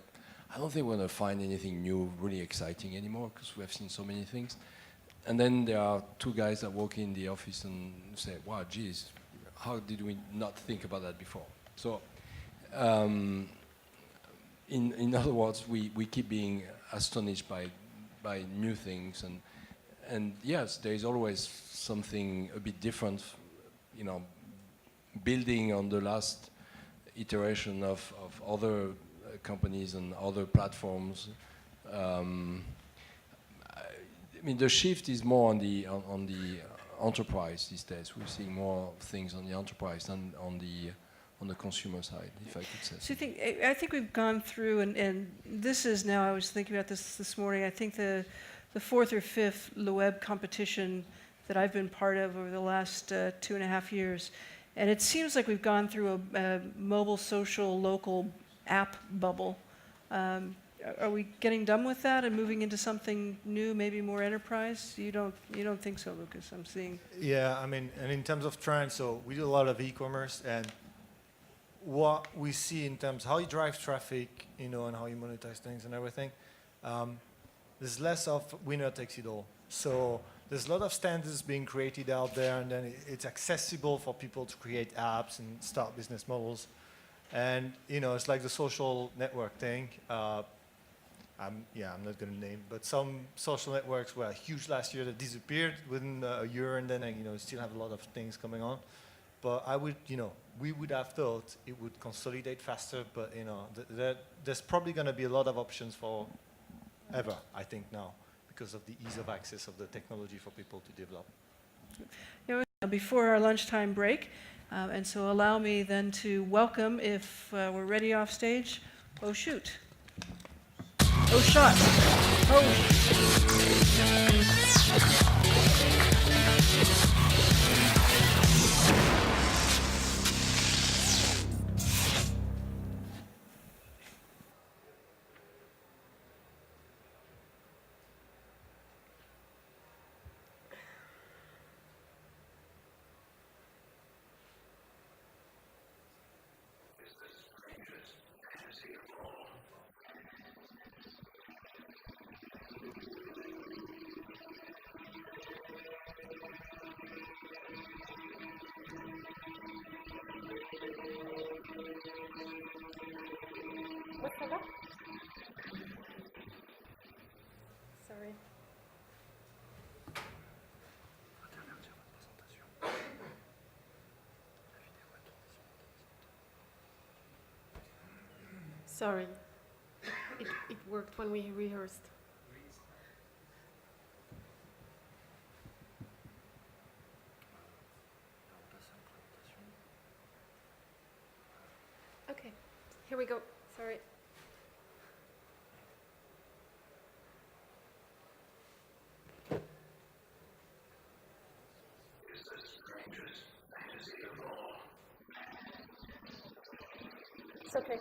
[SPEAKER 15] I don't think we're going to find anything new, really exciting anymore, because we have seen so many things. And then there are 2 guys that walk in the office and say, wow, geez, how did we not think about that before? So, in other words, we keep being astonished by new things, and yes, there is always something a bit different, building on the last iteration of other companies and other platforms. I mean, the shift is more on the enterprise these days. We're seeing more things on the enterprise than on the consumer side, if I could say.
[SPEAKER 1] So I think we've gone through, and this is now, I was thinking about this morning, I think the 4th or 5th LeWeb competition that I've been part of over the last 2.5 years. And it seems like we've gone through a mobile, social, local app bubble. Are we getting done with that and moving into something new, maybe more enterprise? You don't think so, Lucas? I'm seeing.
[SPEAKER 12] Yeah, I mean, and in terms of trends, so we do a lot of e-commerce, and what we see in terms of how you drive traffic, and how you monetize things and everything, there's less of winner takes it all. So there's a lot of standards being created out there, and then it's accessible for people to create apps and start business models. And it's like the social network thing. I'm not going to name, but some social networks were huge last year that disappeared within a year, and then still have a lot of things coming on. But we would have thought it would consolidate faster, but there's probably going to be a lot of options for ever, I think, now, because of the ease of access of the technology for people to develop.
[SPEAKER 1] Before our lunchtime break, and so allow me then to welcome, if we're ready off stage, Oh Shoot. Oh Shot.
[SPEAKER 11] What's that? Sorry.
[SPEAKER 18] Sorry. It worked when we rehearsed. Okay, here we go. Sorry.
[SPEAKER 11] It's okay.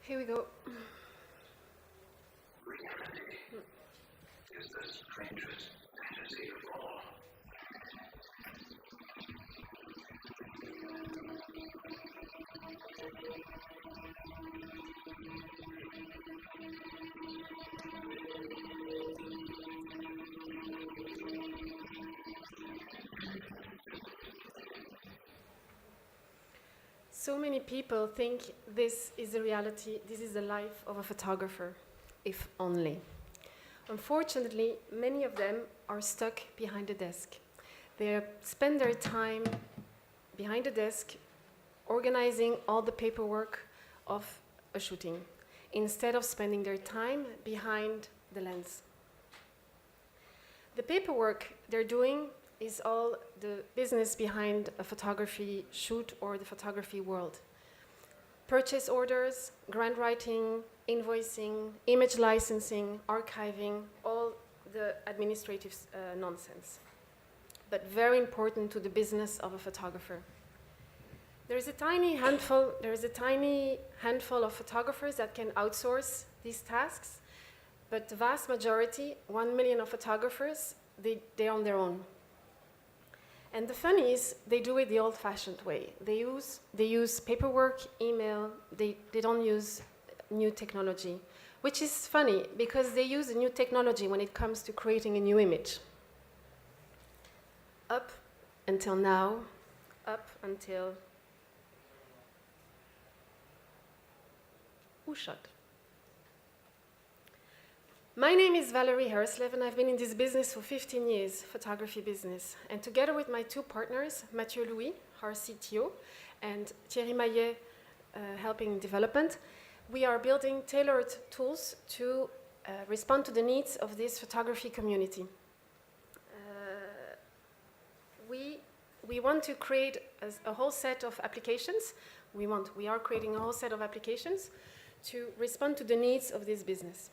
[SPEAKER 18] Here we go.
[SPEAKER 17] Is the strangest fantasy of all.
[SPEAKER 18] So many people think this is the reality, this is the life of a photographer, if only. Unfortunately, many of them are stuck behind the desk. They spend their time behind the desk organizing all the paperwork of a shooting, instead of spending their time behind the lens. The paperwork they're doing is all the business behind a photography shoot or the photography world. Purchase orders, grant writing, invoicing, image licensing, archiving, all the administrative nonsense. But very important to the business of a photographer. There is a tiny handful of photographers that can outsource these tasks, but the vast majority, 1 million of photographers, they're on their own. And the fun is, they do it the old-fashioned way. They use paperwork, email, they don't use new technology, which is funny, because they use the new technology when it comes to creating a new image. Up until now, up until... Who shot? My name is Valerie Herslev, and I've been in this business for 15 years, photography business. And together with my two partners, Mathieu Louis, our CTO, and Thierry Maillet, helping development, we are building tailored tools to respond to the needs of this photography community. We want to create a whole set of applications. We are creating a whole set of applications to respond to the needs of this business.